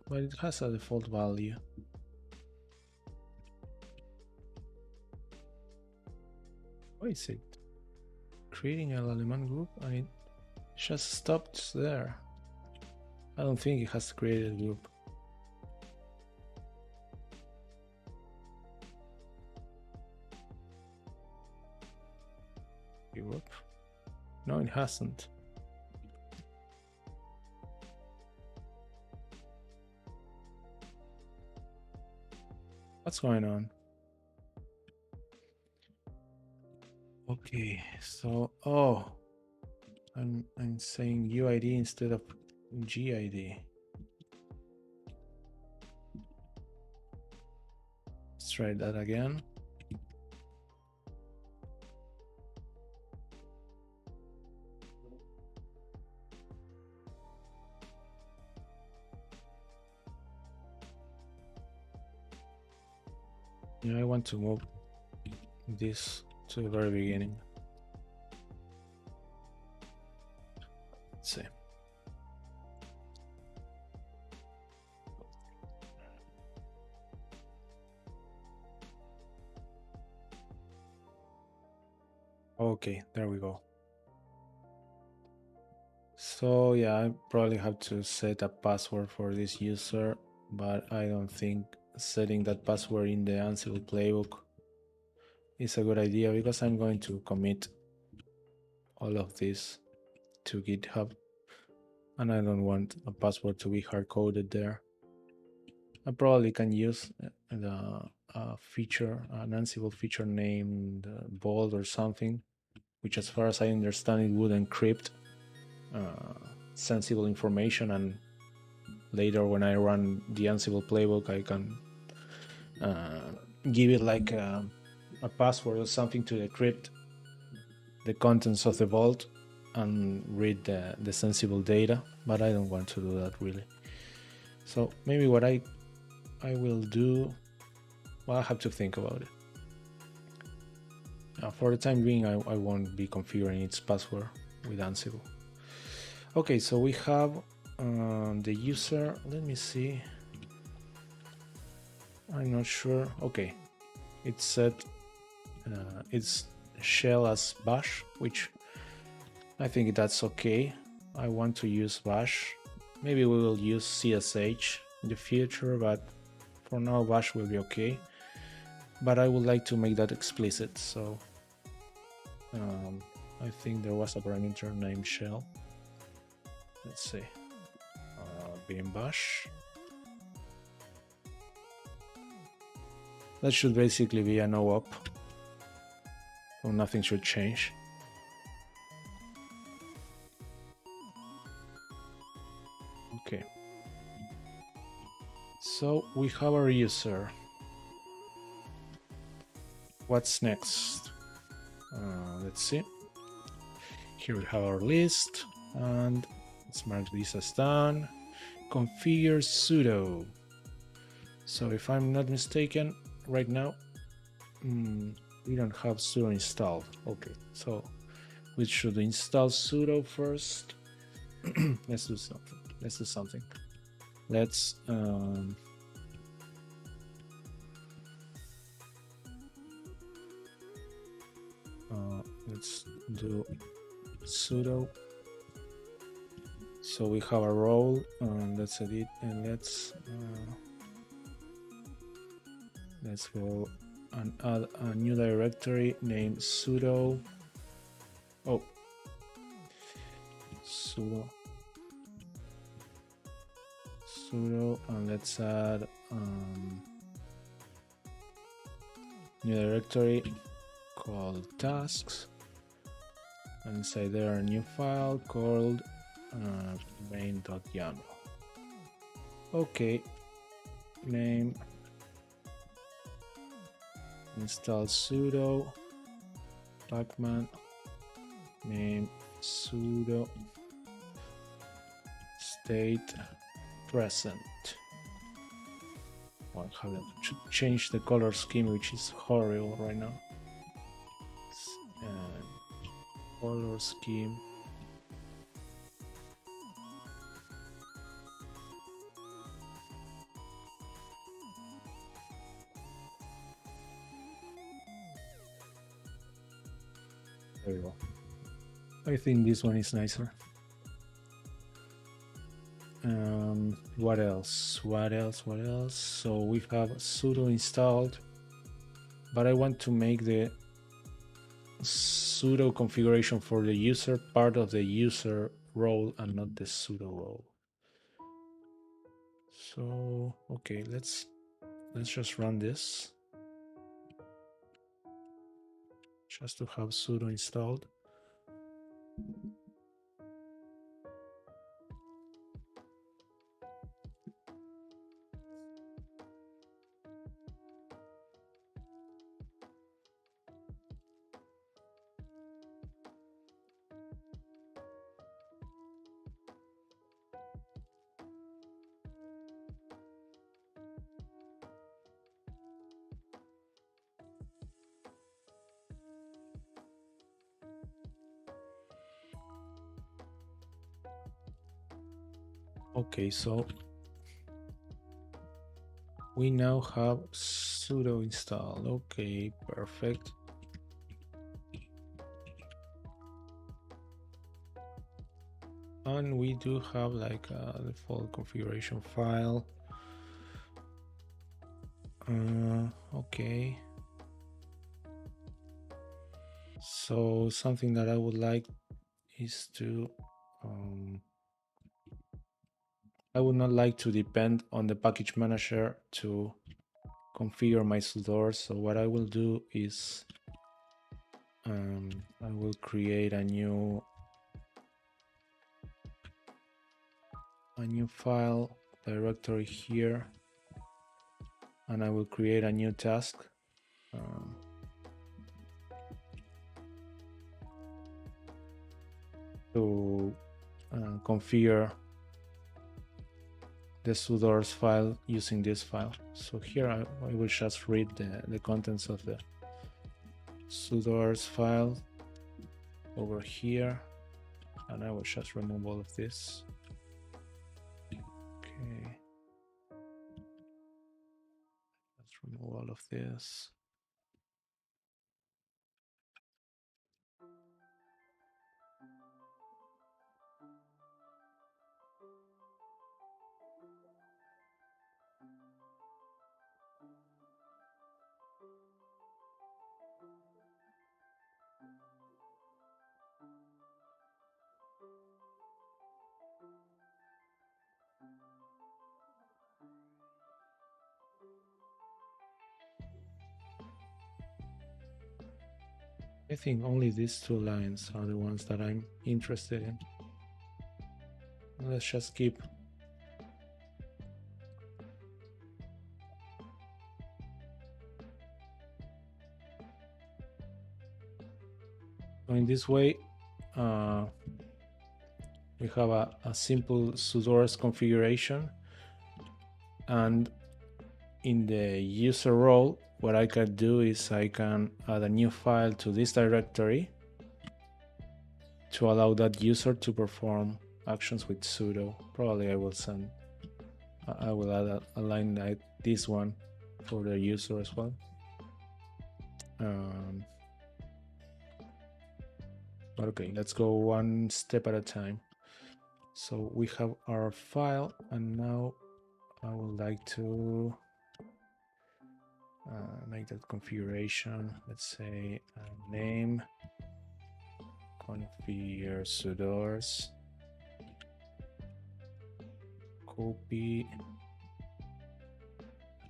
But it has a default value. Why is it creating a LLM group and it just stopped there? I don't think it has created a group. Group? No, it hasn't. What's going on? Okay, so I'm saying UID instead of GID. Let's try that again. Yeah, I want to move this to the very beginning. Let's see. Okay, there we go. So yeah, I probably have to set a password for this user, but I don't think setting that password in the Ansible playbook is a good idea, because I'm going to commit all of this to GitHub, and I don't want a password to be hard-coded there. I probably can use a feature, an Ansible feature named bold or something, which, as far as I understand, it would encrypt sensible information, and later when I run the Ansible playbook, I can give it like a password or something to decrypt the contents of the vault and read the sensible data, but I don't want to do that really. So maybe what I will do, well, I have to think about it. For the time being, I won't be configuring its password with Ansible. Okay, so we have the user. Let me see. I'm not sure. Okay, it's set. It's shell as bash, which I think that's okay. I want to use bash. Maybe we will use CSH in the future, but for now bash will be okay. But I would like to make that explicit, so I think there was a parameter named shell. Let's see, being bash. That should basically be a no op, so nothing should change. Okay, so we have our user. What's next? Let's see. Here we have our list, and let's mark this as done. Configure sudo. So if I'm not mistaken, right now we don't have sudo installed. Okay, so we should install sudo first. Let's do something. Let's let's do sudo. So we have a role, let's edit, and let's go and add a new directory named sudo. Oh, sudo, and let's add new directory called tasks, and inside there a new file called main.yaml. Okay, name, install sudo pacman, name sudo, state present. Well, I have to change the color scheme, which is horrible right now. Color scheme. There we go. I think this one is nicer. What else? So we have sudo installed, but I want to make the sudo configuration for the user part of the user role and not the sudo role. So okay, let's just run this just to have sudo installed. Okay, so we now have sudo installed. Okay, perfect. And we do have like a default configuration file. Okay. So something that I would like is to I would not like to depend on the package manager to configure my sudo. So what I will do is I will create a new file directory here, and I will create a new task to configure the sudo file using this file. So here I will just read the contents of sudoers file over here, and I will just remove all of this. Okay, let's remove all of this. I think only these two lines are the ones that I'm interested in. Let's just keep. So in this way, we have a simple sudoers configuration, and in the user role, what I can do is I can add a new file to this directory to allow that user to perform actions with sudo. Probably I will add a line like this one for the user as well. But okay, let's go one step at a time. So we have our file, and now I would like to make that configuration. Let's say name configure sudoers, copy,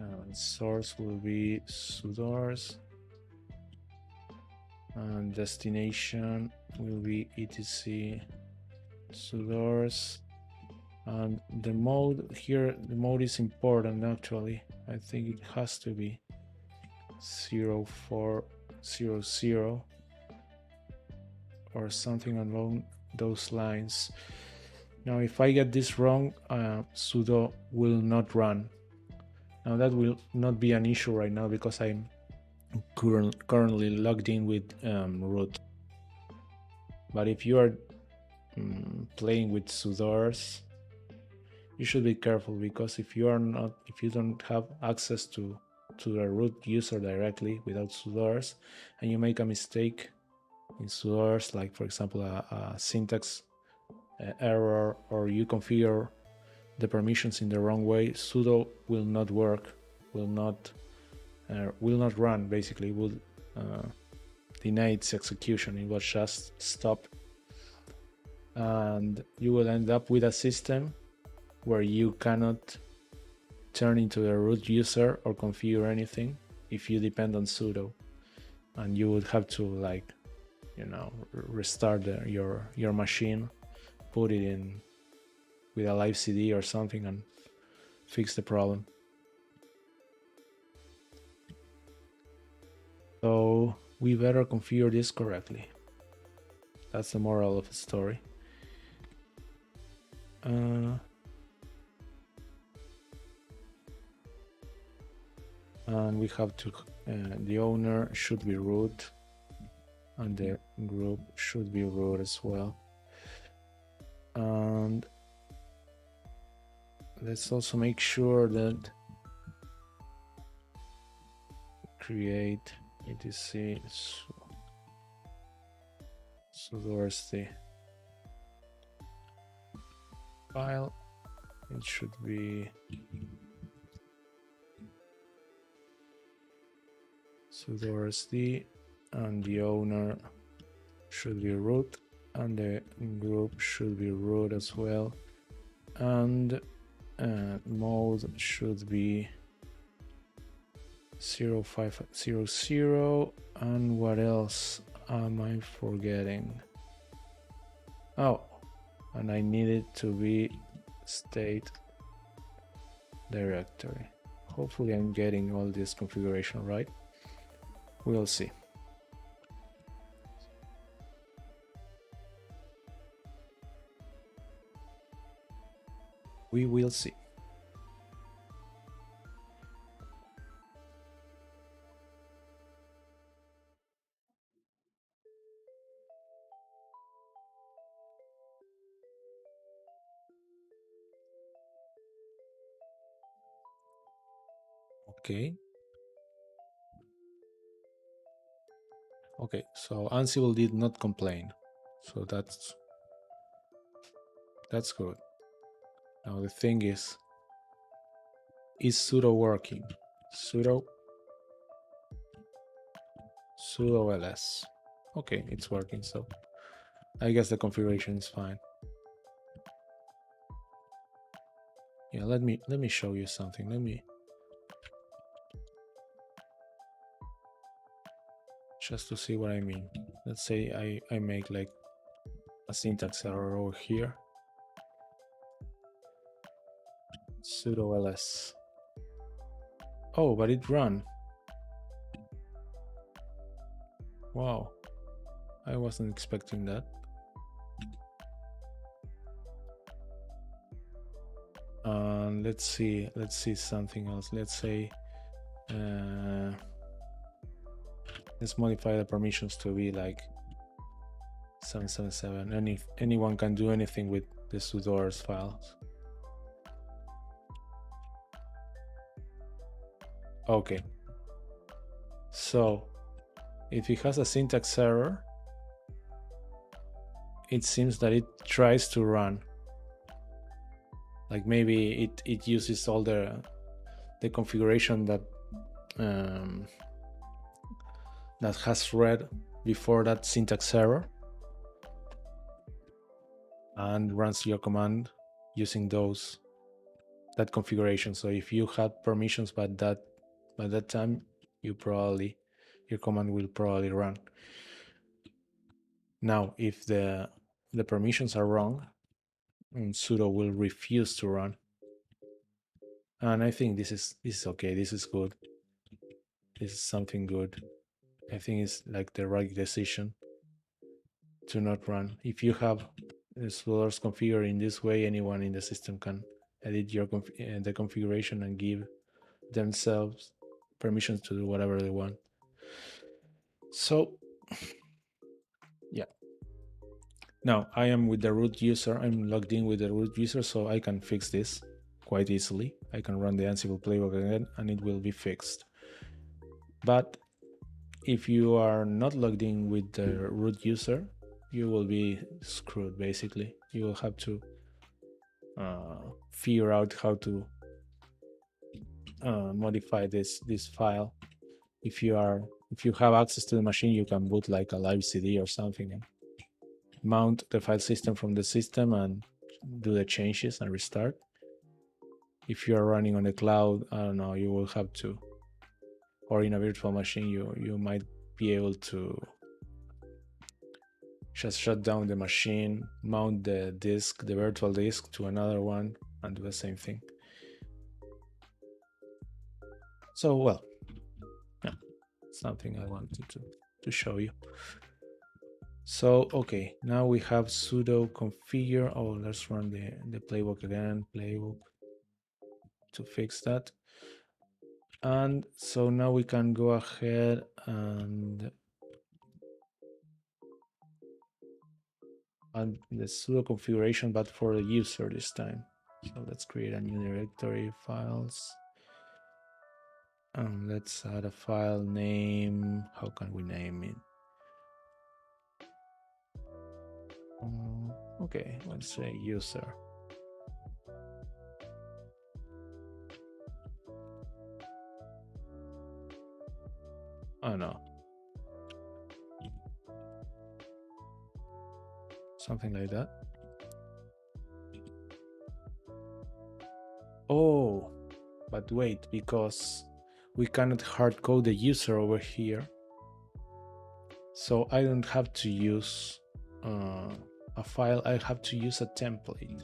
and source will be sudoers, and destination will be etc sudoers. And the mode here, the mode is important actually. I think it has to be 0400 or something along those lines. Now, if I get this wrong, sudo will not run. Now that will not be an issue right now because I'm currently logged in with root. But if you are playing with sudoers, you should be careful, because if you don't have access to the root user directly without sudoers, and you make a mistake in sudoers, like for example a syntax error, or you configure the permissions in the wrong way, sudo will not work, will not run, basically will deny its execution. It will just stop, and you will end up with a system where you cannot turn into a root user or configure anything if you depend on sudo, and you would have to, like, restart your machine, put it in with a live CD or something, and fix the problem. So we better configure this correctly. That's the moral of the story. And we have to, the owner should be root, and the group should be root as well. And let's also make sure that create etc sudoers the file. It should be sudoers and the owner should be root, and the group should be root as well, and mode should be 0500. And what else am I forgetting? Oh, and I need it to be state directory. Hopefully I'm getting all this configuration right. We'll see. We will see. Okay. Okay, so Ansible did not complain. So that's good. Now the thing is sudo working? Sudo ls. Okay, it's working, so I guess the configuration is fine. Yeah, let me show you something. Let me just to see what I mean. Let's say I make like a syntax error over here. Sudo ls. Oh, but it ran. Wow, I wasn't expecting that. Let's see something else. Let's say let's modify the permissions to be like 777, and if anyone can do anything with the sudoers files. Okay, so if it has a syntax error, it seems that it tries to run, like maybe it uses all the configuration that that has read before that syntax error, and runs your command using that configuration. So if you had permissions by that time, your command will probably run. Now, if the permissions are wrong, sudo will refuse to run. And I think this is okay. This is good. This is something good. I think it's like the right decision to not run. If you have sudoers configured in this way, anyone in the system can edit the configuration and give themselves permissions to do whatever they want. So yeah, now I am with the root user. I'm logged in with the root user, so I can fix this quite easily. I can run the Ansible playbook again and it will be fixed. But if you are not logged in with the root user, you will be screwed. Basically, you will have to figure out how to modify this file. If you have access to the machine, you can boot like a live CD or something and mount the file system from the system and do the changes and restart. If you are running on the cloud, I don't know, you will have to, or in a virtual machine, you might be able to just shut down the machine, mount the virtual disk to another one, and do the same thing. So, well, yeah, something I wanted to show you. So, okay, now we have sudo configure. Oh, let's run the playbook again, playbook, to fix that. And so now we can go ahead and add the sudo configuration, but for the user this time. So let's create a new directory, files. And let's add a file name. How can we name it? Okay, let's say user. Oh no. Something like that. Oh, but wait, because we cannot hard code the user over here. So I don't have to use a file, I have to use a template.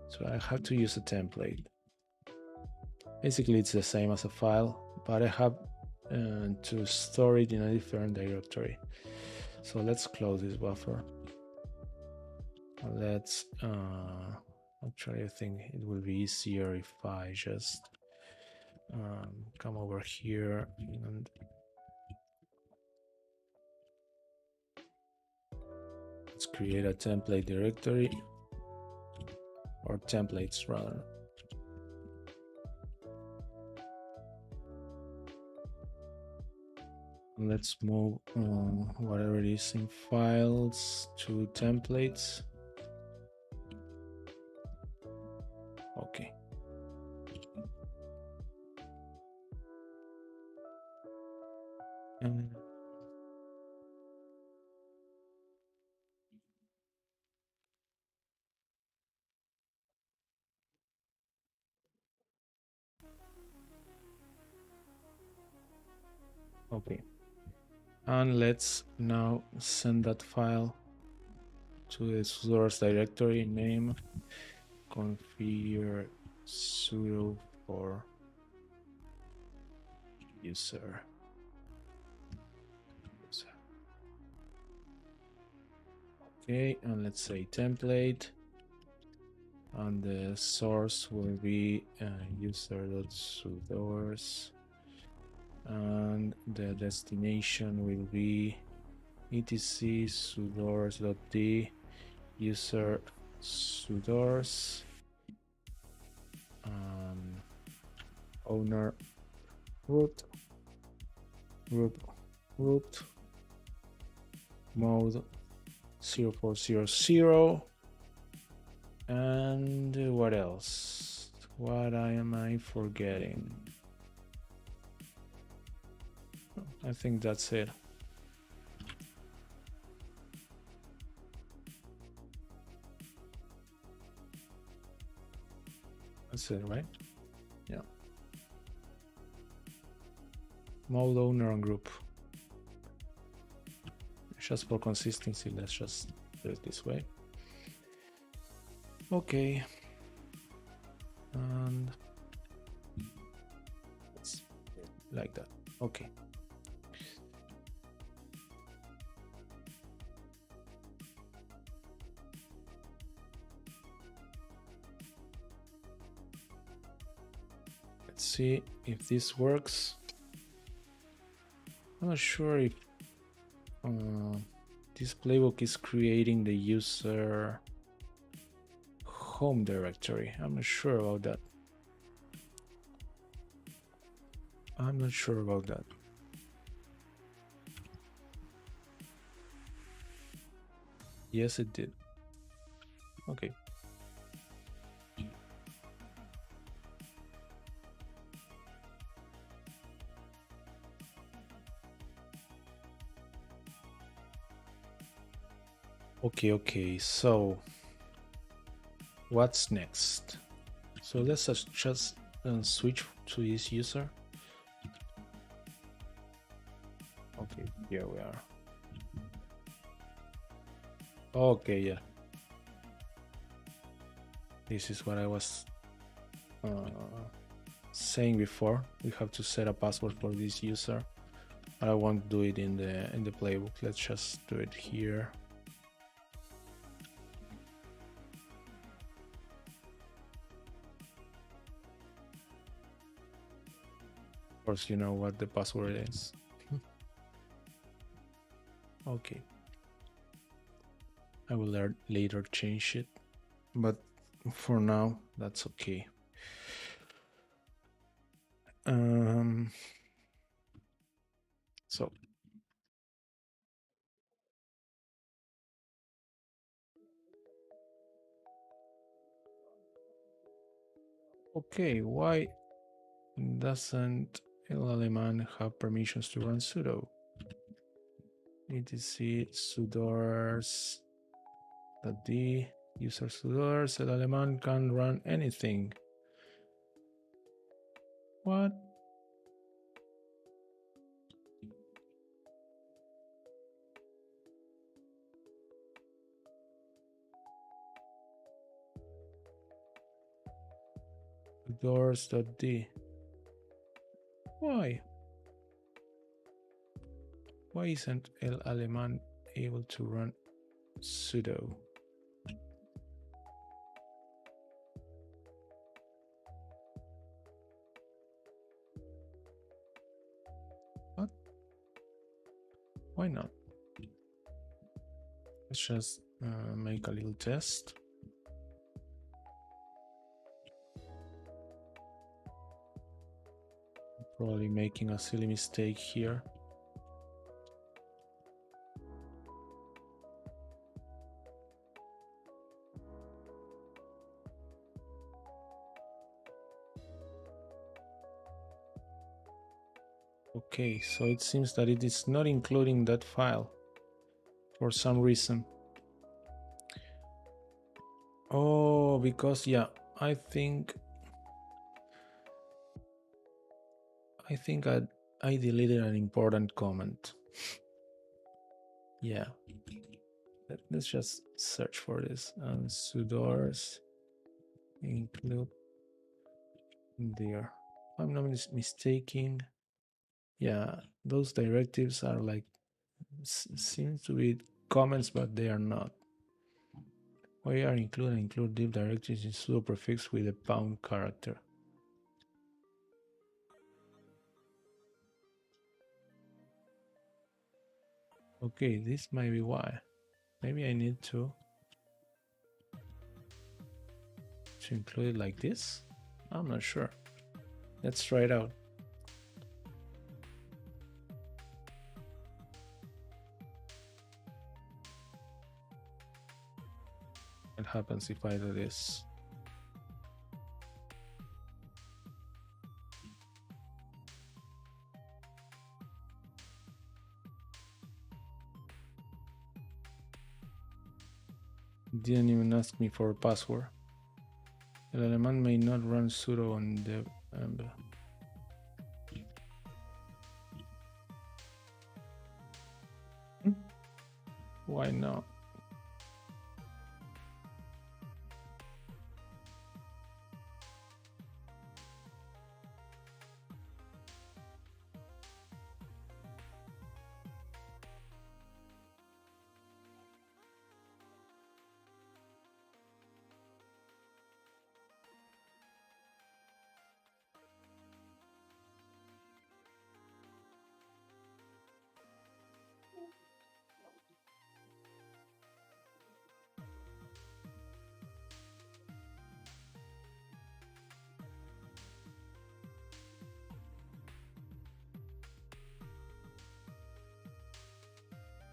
So I have to use a template. Basically, it's the same as a file, but I have to store it in a different directory. So let's close this buffer. Let's actually, I think it will be easier if I just come over here and let's create a template directory, or templates rather. Let's move whatever it is in files to templates. Okay. Okay. And let's now send that file to the source directory name configure sudo for user. Okay, and let's say template, and the source will be user.sudoers, and the destination will be etc sudoers.d user sudoers, owner root mode 0400, and what else? What am I forgetting? I think that's it. That's it, right? Yeah. Mode, owner, and group. Just for consistency, let's just do it this way. Okay. And it's like that. Okay. Let's see if this works. I'm not sure if this playbook is creating the user home directory. I'm not sure about that. Yes, it did. Okay. Okay, so what's next? So let's just switch to this user. Okay, here we are. Okay, yeah. This is what I was saying before. We have to set a password for this user. I won't do it in the playbook. Let's just do it here. Of course, you know what the password is. Okay. I will later change it, but for now, that's okay. So okay, why doesn't LLM have permissions to run sudo? etc sudoers .d user sudoers LLM can run anything. What? Sudoers.d. Why? Why isn't LLM able to run sudo? What? Why not? Let's just make a little test. Probably making a silly mistake here. Okay, so it seems that it is not including that file for some reason. Oh, because yeah, I think I deleted an important comment. Yeah. Let's just search for this. And sudoers include there. If I'm not mistaken. Yeah, those directives are like seem to be comments, but they are not. We are include div directives in sudo prefix with a pound character. Okay, this might be why. Maybe I need to include it like this. I'm not sure. Let's try it out. What happens if I do this? Didn't even ask me for a password. El alemán may not run sudo on dev. Why not?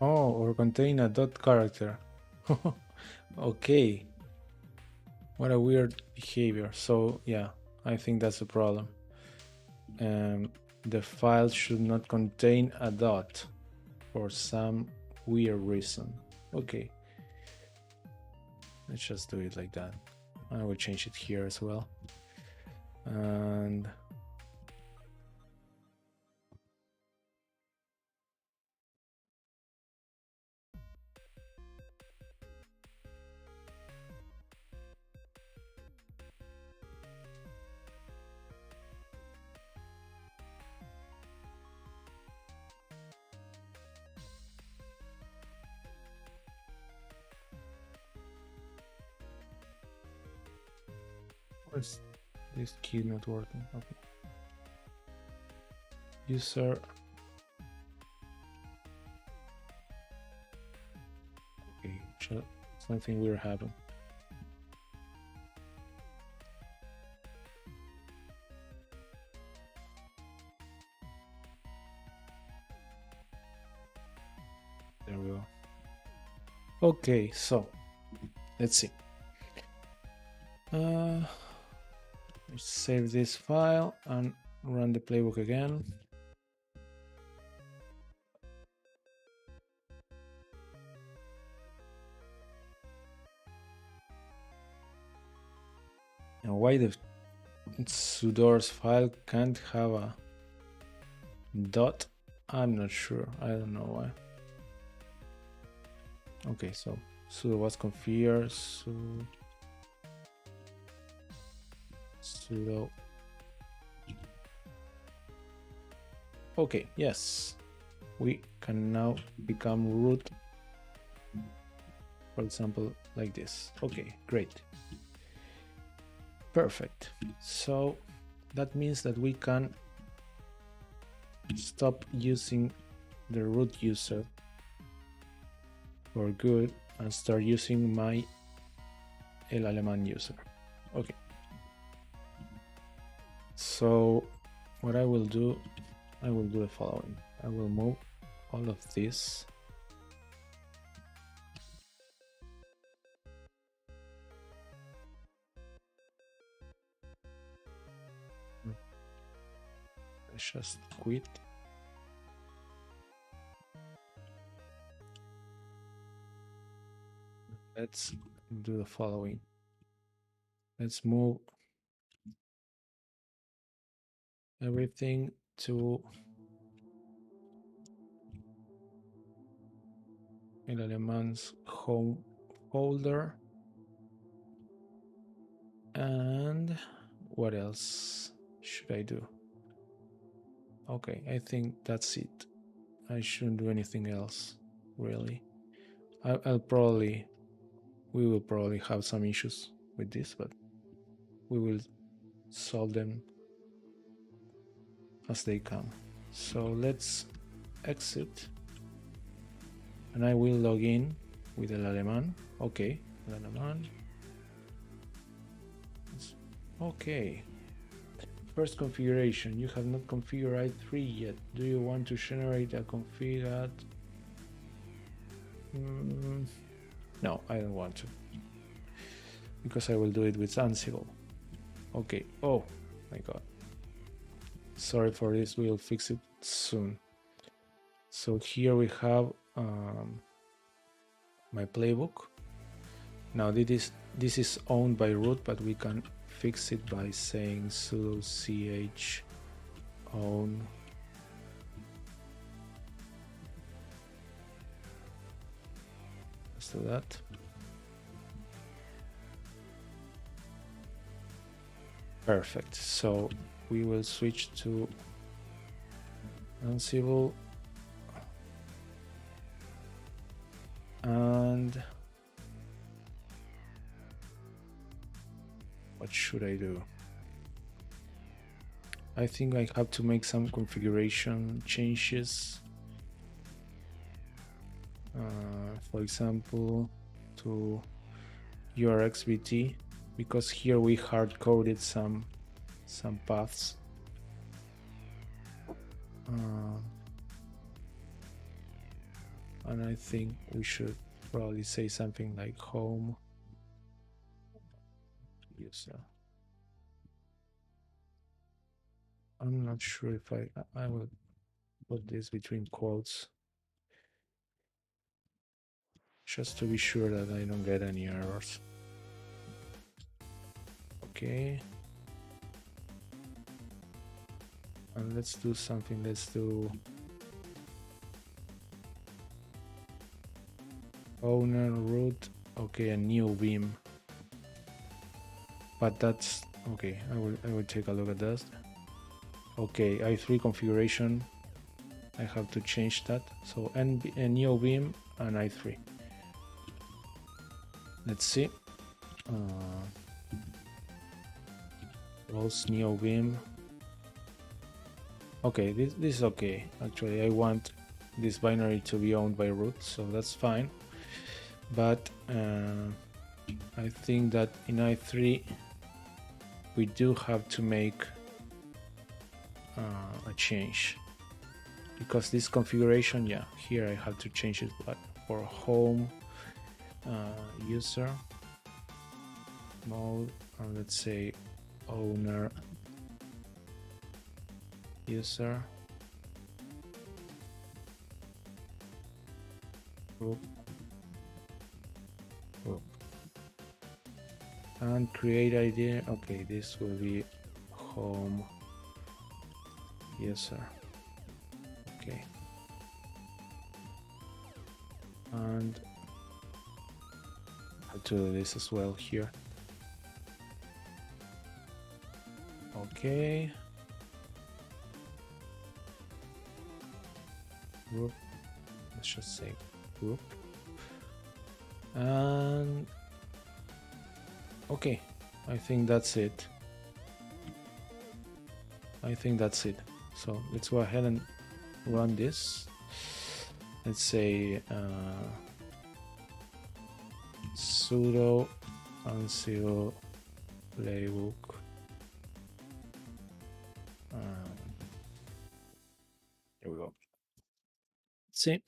Oh, or contain a dot character. Okay. What a weird behavior. So yeah, I think that's a problem. The file should not contain a dot for some weird reason. Okay. Let's just do it like that. I will change it here as well. And where's this key not working? Okay. User. Okay, something weird happened. There we go. Okay, so let's see. Let's save this file and run the playbook again. And why the sudoers file can't have a dot? I'm not sure. I don't know why. Okay, so sudo was configured. Sudo. Okay, yes. We can now become root. For example, like this. Okay, great. Perfect. So that means that we can stop using the root user for good and start using my el alemán user. Okay. So what I will do the following. I will move all of this . Let's just quit let's do the following. Let's move everything to El Alemán's home folder. And what else should I do? Okay, I think that's it. I shouldn't do anything else, really. We will probably have some issues with this, but we will solve them as they come. So let's exit, and I will log in with El Alemán. Okay, El Alemán. Okay. First configuration. You have not configured i3 yet. Do you want to generate a config at? No, I don't want to, because I will do it with Ansible. Okay. Oh my god. Sorry for this. We'll fix it soon. So here we have my playbook. Now this is owned by root, but we can fix it by saying sudo ch own let's do that. Perfect. So we will switch to Ansible, and what should I do? I think I have to make some configuration changes. For example, to urxvt, because here we hard coded some paths. And I think we should probably say something like home user. I'm not sure if I will put this between quotes, just to be sure that I don't get any errors. Okay. And let's do something. Let's do owner root. Okay, a Neovim. But that's okay. I will take a look at that. Okay, i3 configuration. I have to change that. So Neovim and i3. Let's see. Close Neovim. Okay, this is okay. Actually, I want this binary to be owned by root, so that's fine. But I think that in i3 we do have to make a change, because this configuration, yeah, here I have to change it, but for home user mode, and let's say owner user group and create ID. Okay, this will be home user. Okay, and I have to do this as well here. Okay, group, let's just say group, and okay, I think that's it. So let's go ahead and run this. Let's say sudo Ansible playbook. Here we go. Let's see.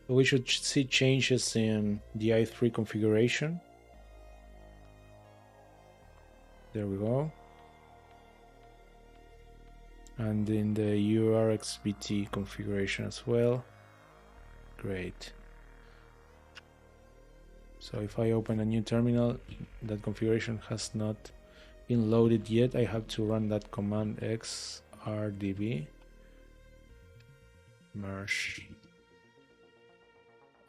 We should see changes in the i3 configuration. There we go. And in the urxvt configuration as well. Great. So if I open a new terminal, that configuration has not been loaded yet. I have to run that command xrdb merge,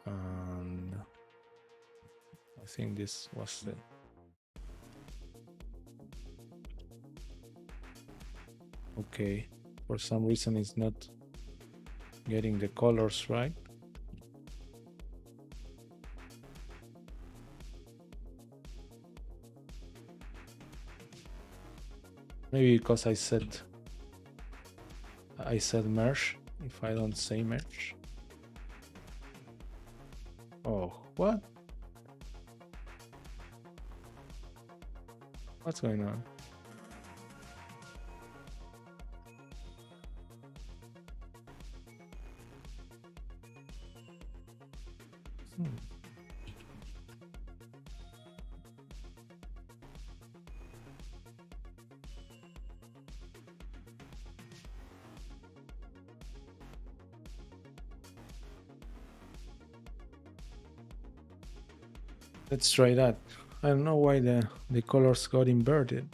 and I think this was it. Okay, for some reason it's not getting the colors right. Maybe because I said merge if I don't say merge. Oh, what? What's going on? Let's try that. I don't know why the colors got inverted.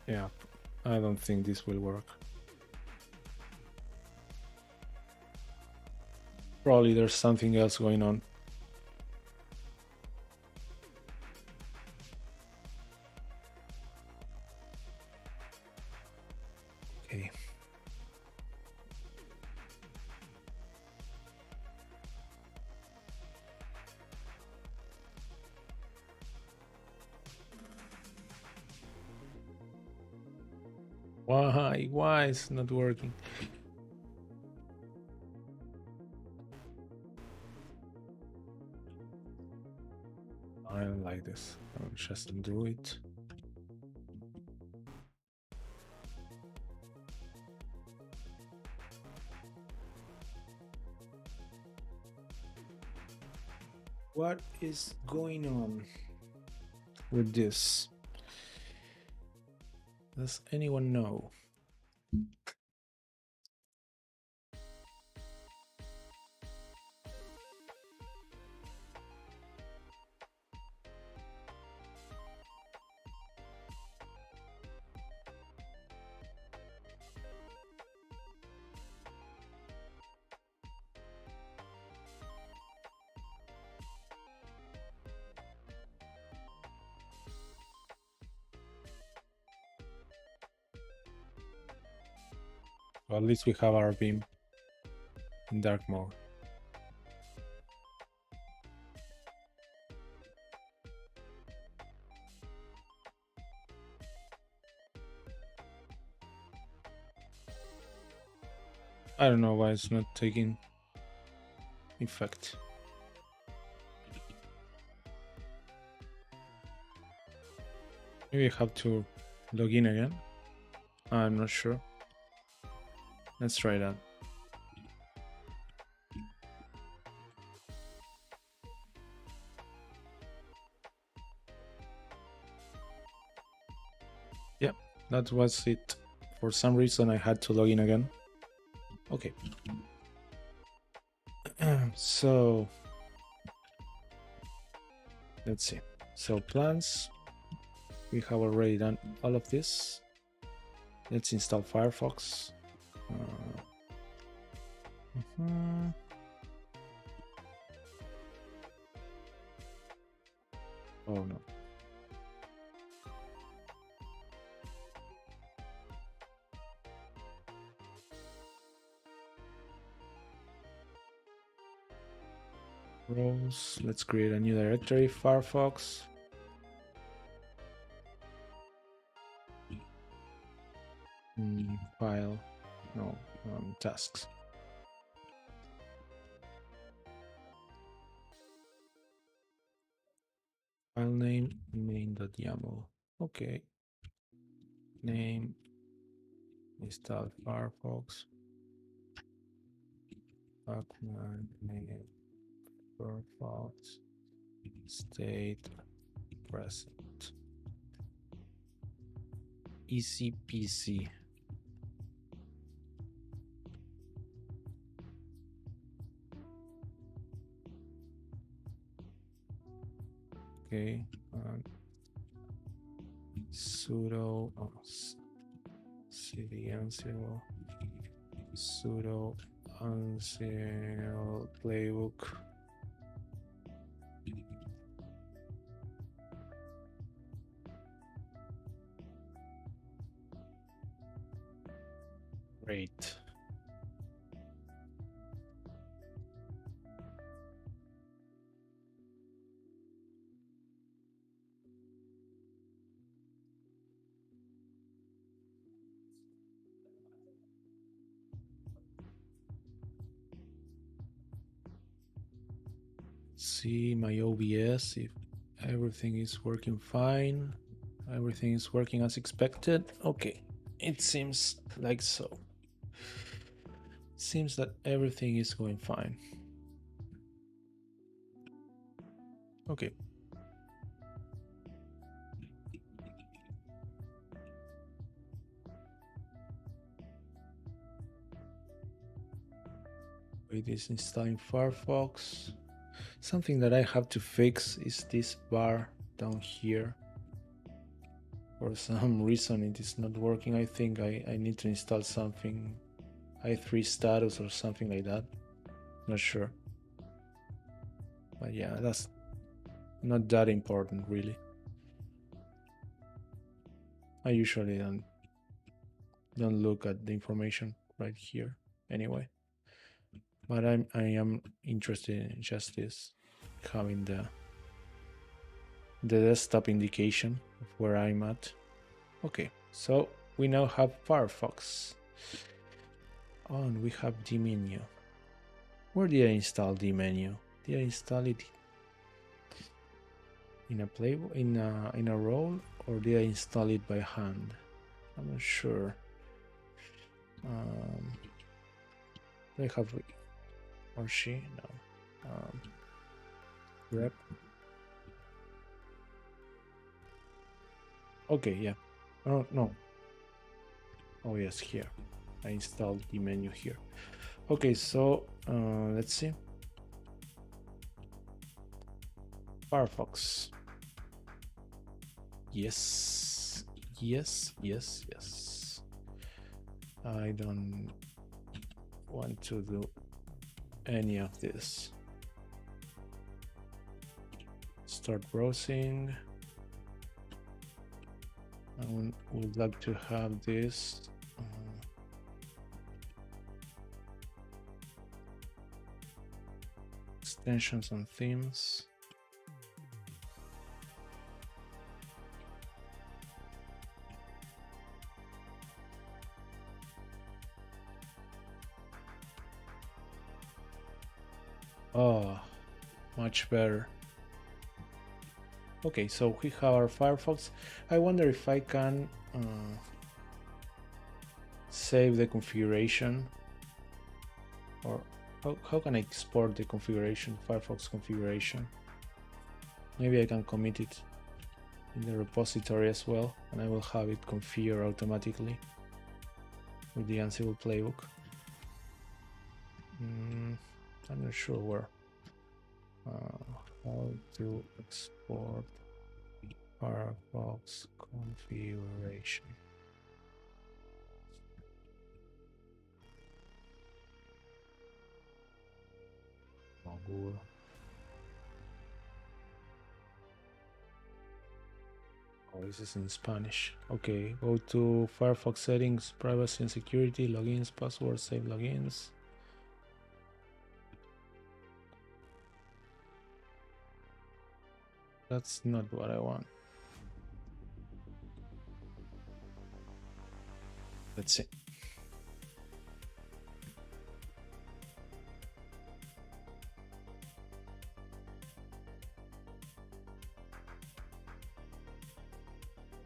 Yeah, I don't think this will work. Probably there's something else going on. Okay. Why is it not working? I don't like this. I'll just undo it. What is going on with this? Does anyone know? Well, at least we have our beam in dark mode. I don't know why it's not taking effect. Maybe I have to log in again. I'm not sure. Let's try that. Yep, that was it. For some reason I had to log in again. Okay. So let's see. So plans. We have already done all of this. Let's install Firefox. Oh no. Roles. Let's create a new directory. Firefox. File. No. Tasks. File name main.yaml. Okay. Name install Firefox. name, Firefox, state, present. Easy peasy. Okay. Sudo cd Ansible, sudo Ansible playbook. Great. See my OBS if everything is working fine. Everything is working as expected. Okay, it seems like so. Seems that everything is going fine. Okay. It is installing Firefox. Something that I have to fix is this bar down here. For some reason it is not working. I think I need to install something, i3 status or something like that. Not sure. But yeah, that's not that important really. I usually don't look at the information right here anyway. But I am interested in just this, having the desktop indication of where I'm at. Okay, so we now have Firefox. Oh, and we have the menu. Where did I install the menu? Did I install it in a playbook, in a role, or did I install it by hand? I'm not sure. Do I have or she? No. Rep. Okay, yeah. Oh no. Oh yes, here. I installed the menu here. Okay, so let's see. Firefox. Yes. Yes, yes, yes. I don't want to do any of this. Start browsing. I would like to have this extensions and themes. Oh, much better. Okay, so we have our Firefox. I wonder if I can save the configuration, or how can I export the configuration, Firefox configuration? Maybe I can commit it in the repository as well, and I will have it configured automatically with the Ansible playbook. I'm not sure where. How to export Firefox configuration. Google. Oh, this is in Spanish. Okay, go to Firefox settings, privacy and security, logins, passwords, save logins. That's not what I want. Let's see.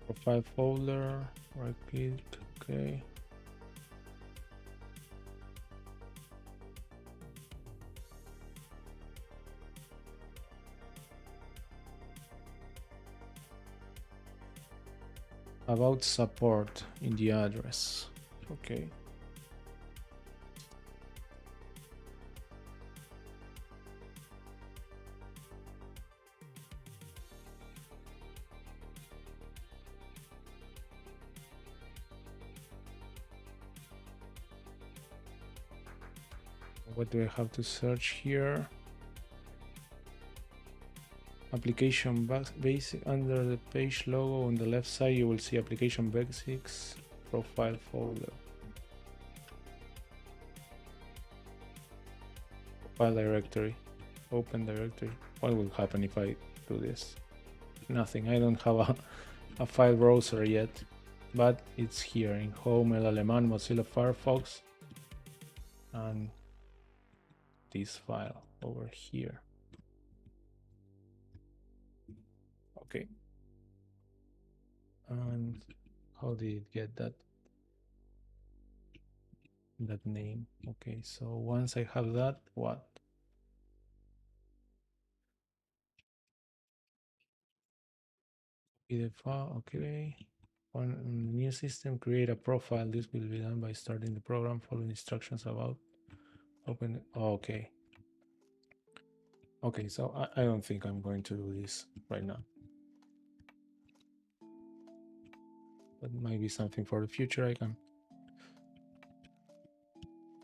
Profile folder, right click, okay. About support in the address. Okay. What do I have to search here? Application basic. Under the page logo on the left side, you will see application basics profile folder. File directory. Open directory. What will happen if I do this? Nothing. I don't have a file browser yet, but it's here in Home, El Alemán, Mozilla Firefox, and this file over here. Okay. And how did it get that name? Okay, so once I have that, what? The file, okay. On the new system, create a profile. This will be done by starting the program, following instructions about open. Okay. Okay, so I don't think I'm going to do this right now. But maybe something for the future.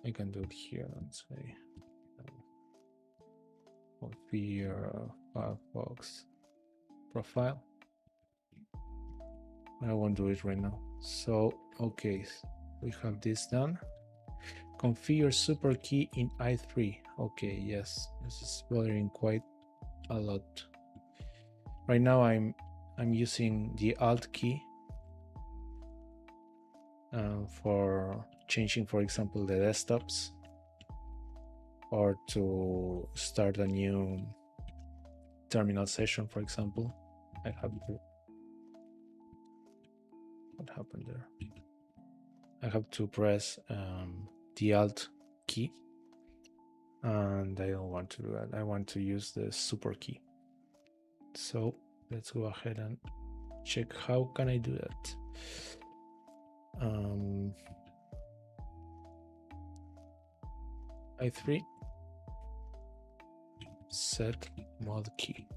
I can do it here and say configure Firefox profile. I won't do it right now. So okay, we have this done. Configure super key in i3. Okay, yes, this is bothering quite a lot. Right now I'm using the alt key for changing, for example, the desktops, or to start a new terminal session, for example. I have to. What happened there? I have to press the alt key, and I don't want to do that. I want to use the super key. So let's go ahead and check how can I do that. i3 set mod key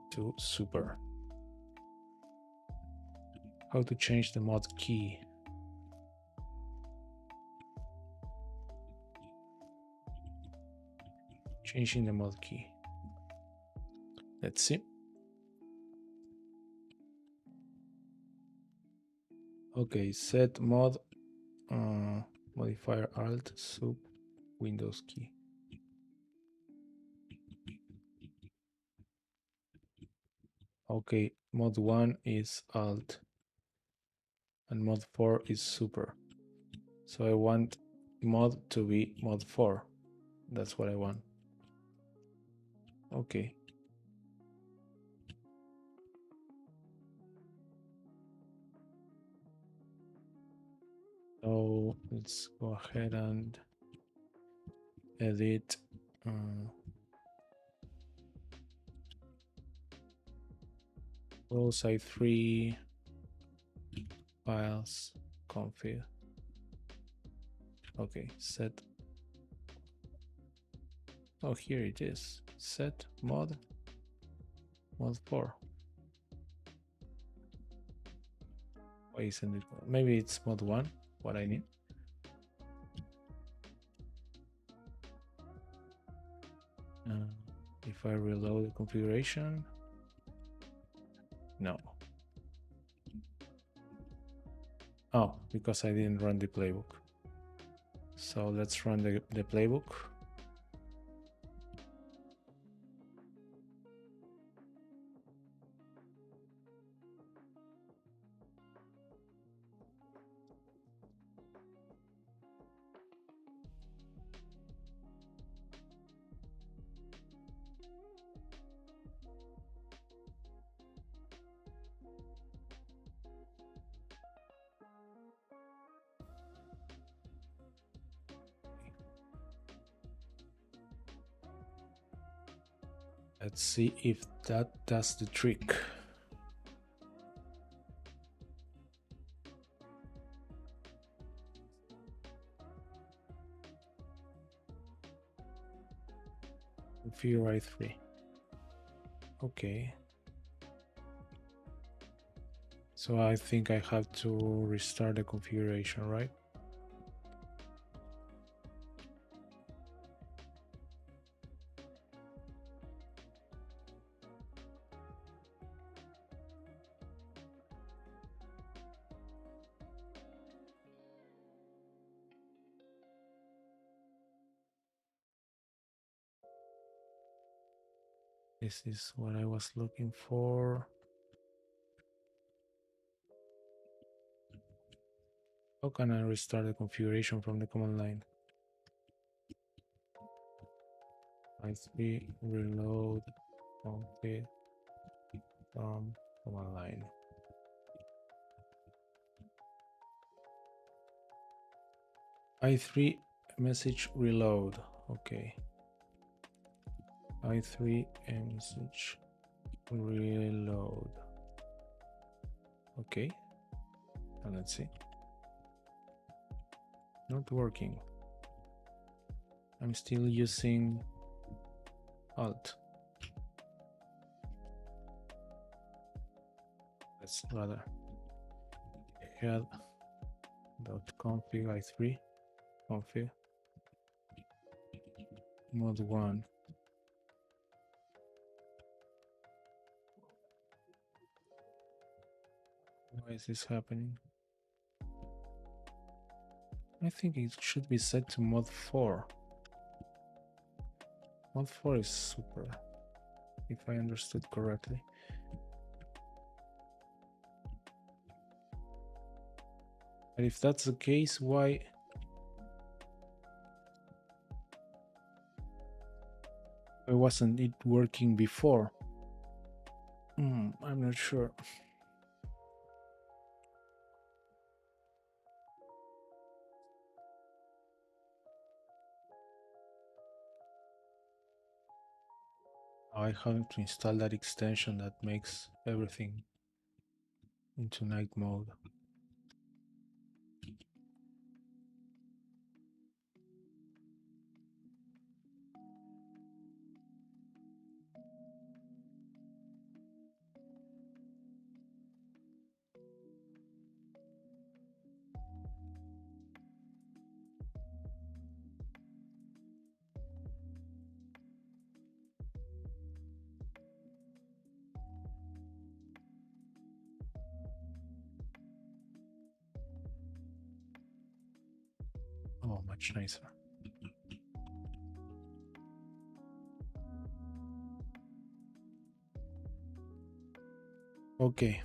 to super. How to change the mod key? Changing the mod key. Let's see. Okay, set mod modifier alt sub Windows key. Okay, mod 1 is alt and mod 4 is super. So I want mod to be mod 4. That's what I want. Okay. So let's go ahead and edit rows i3 files config. Okay, set. Oh, here it is. Set mod 4. Why isn't it? Maybe it's mod 1. What I need. If I reload the configuration, no. Oh, because I didn't run the playbook. So let's run the playbook. Let's see if that does the trick. configure i3. Okay. So I think I have to restart the configuration, right? This is what I was looking for. How can I restart the configuration from the command line? i3 reload config from command line. i3 message reload. Okay. i3 message reload. Okay. And let's see. Not working. I'm still using Alt. Let's rather head.config i3 config mod 1. Why is this happening? I think it should be set to mod 4. Mod 4 is super, if I understood correctly. But if that's the case, why wasn't it working before? I'm not sure. I have to install that extension that makes everything into night mode. Oh, much nicer. Okay.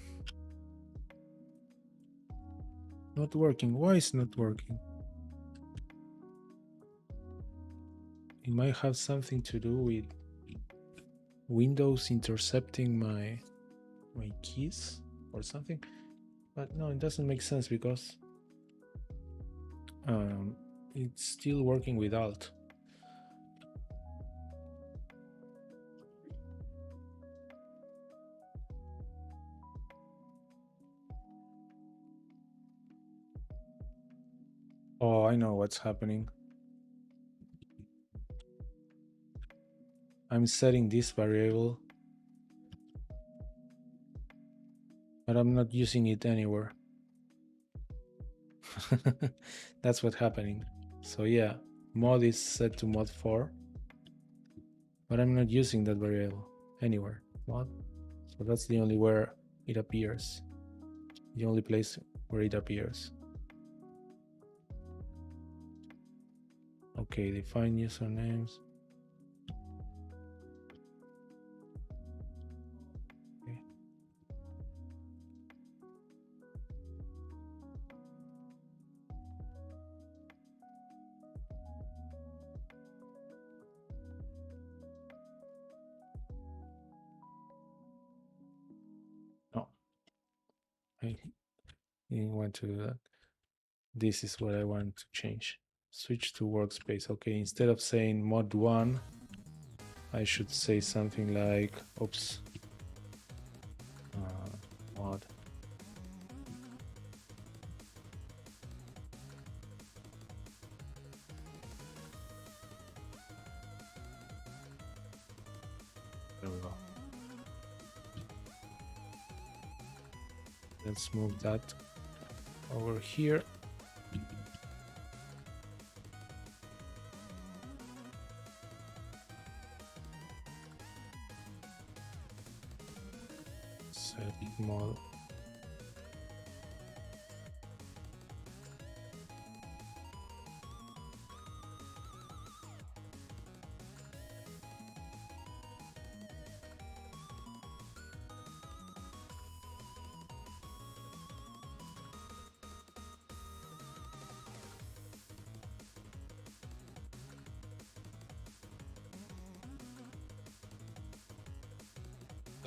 Not working. Why is not working? It might have something to do with Windows intercepting my keys or something. But no, it doesn't make sense because it's still working with Alt. Oh, I know what's happening. I'm setting this variable, but I'm not using it anywhere. That's what's happening. So yeah, mod is set to mod 4, but I'm not using that variable anywhere. Mod. So that's the only where it appears. The only place where it appears. Okay, define usernames. Okay. No, I didn't want to do that. This is what I want to change. Switch to workspace. Okay, instead of saying mod 1, I should say something like, oops, mod. we go. Let's move that over here. Set mod.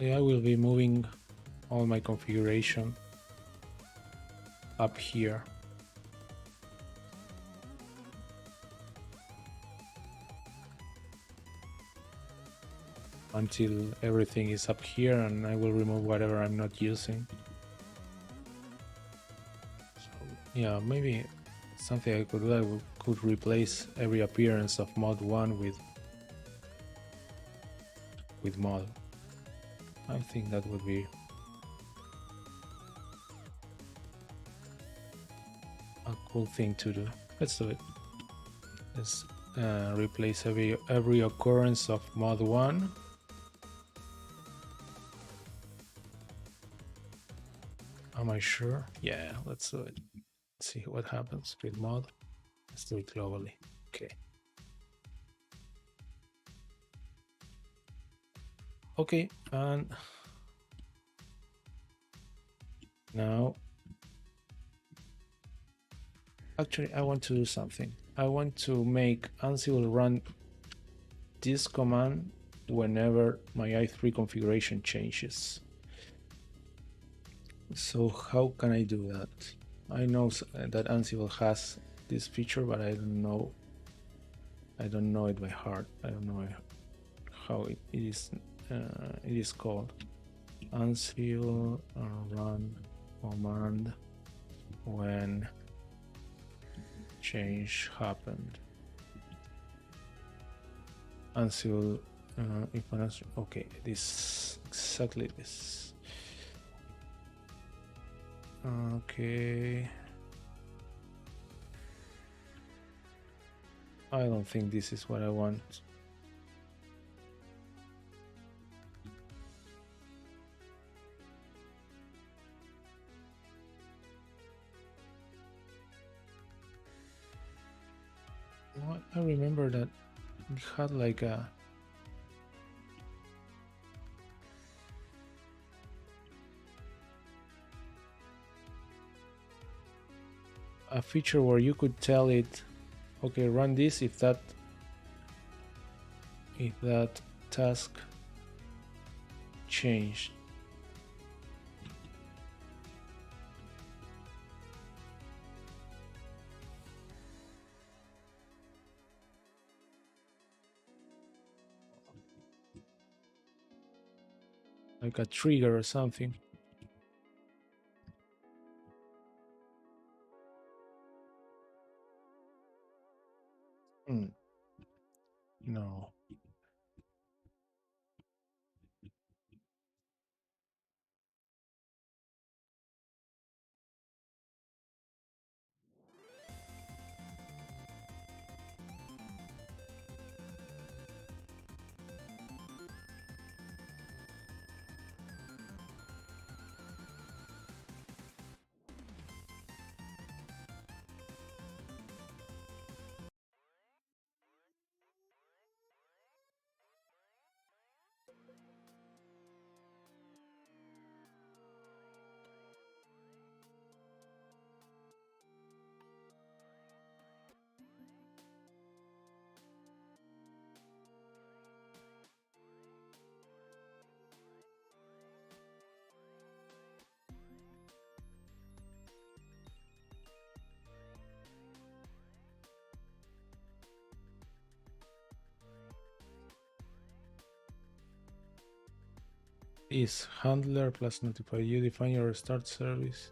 I will be moving all my configuration up here. Until everything is up here, and I will remove whatever I'm not using. So, yeah, maybe something I could do, could replace every appearance of mod 1 with mod. I think that would be a cool thing to do. Let's do it. Let's replace every occurrence of mod 1. Am I sure? Yeah, let's do it. Let's see what happens with mod. Let's do it globally. Okay. Okay, and now, actually, I want to do something. I want to make Ansible run this command whenever my i3 configuration changes. So how can I do that? I know that Ansible has this feature, but I don't know it by heart. I don't know how it is called. Ansible run command when change happened. Ansible if an answer, okay, this exactly this. Okay, I don't think this is what I want. I remember that it had like a feature where you could tell it, okay, run this if that task changed. Like a trigger or something. No. Is handler plus notify you define your start service.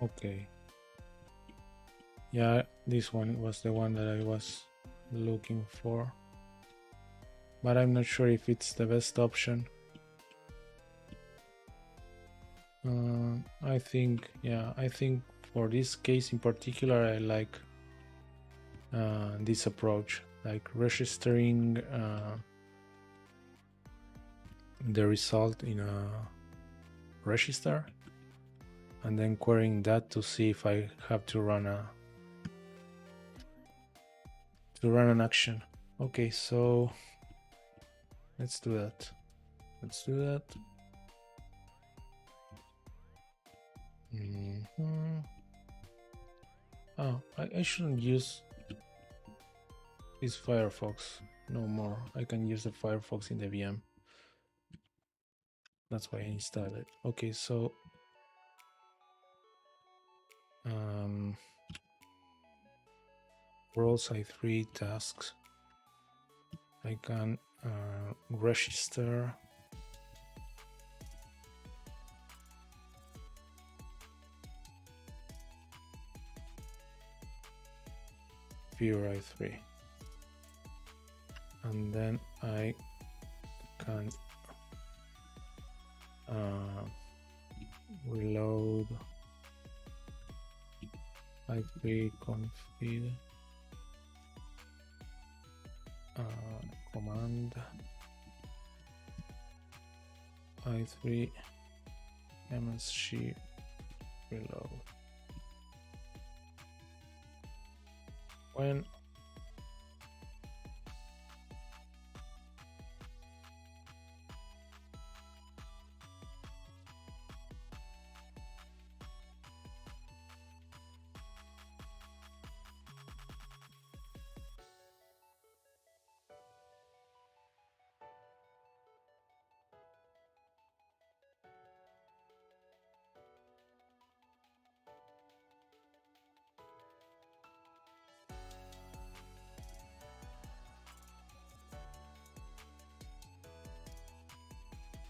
Okay. Yeah, this one was the one that I was looking for, but I'm not sure if it's the best option. I think for this case in particular, I like this approach, like registering the result in a register and then querying that to see if I have to run an action. Okay, so let's do that. Oh, I shouldn't use this Firefox no more. I can use the Firefox in the VM. That's why I installed it. Okay, so roles I3 tasks. I can register viewer I3, and then I can reload I3 config command I3 msg reload.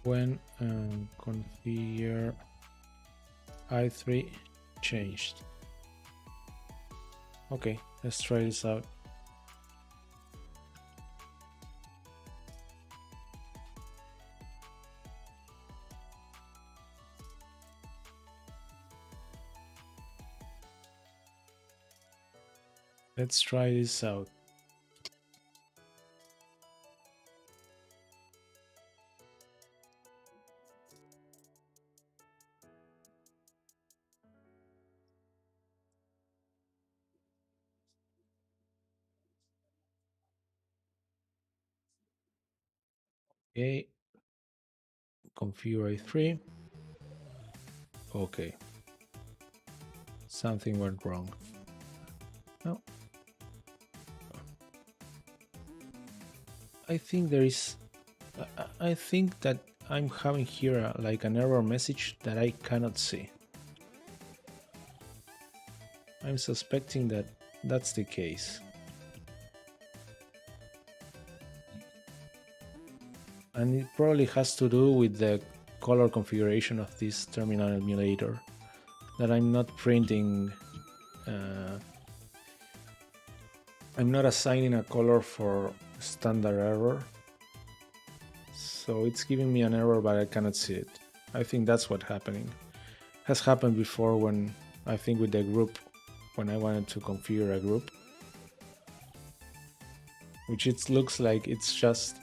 When configure I3 changed. Okay, let's try this out. Let's try this out. Okay, configure I3. Okay, something went wrong. No, I think there is. I think that I'm having here like an error message that I cannot see. I'm suspecting that that's the case. And it probably has to do with the color configuration of this terminal emulator, that I'm not printing, I'm not assigning a color for standard error. So it's giving me an error, but I cannot see it. I think that's what's happening. It has happened before when, I think with the group, when I wanted to configure a group, which it looks like it's just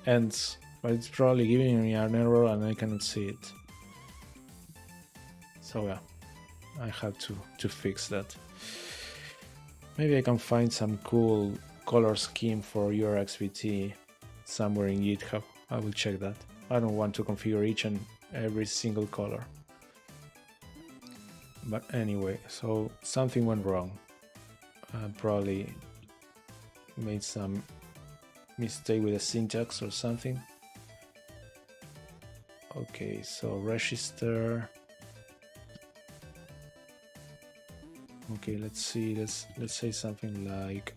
ends, but it's probably giving me an error and I cannot see it. So yeah, I have to fix that. Maybe I can find some cool color scheme for urxvt somewhere in GitHub. I will check that. I don't want to configure each and every single color. But anyway, so something went wrong. I probably made some mistake with the syntax or something. Okay, so register. Okay, let's see. Let's say something like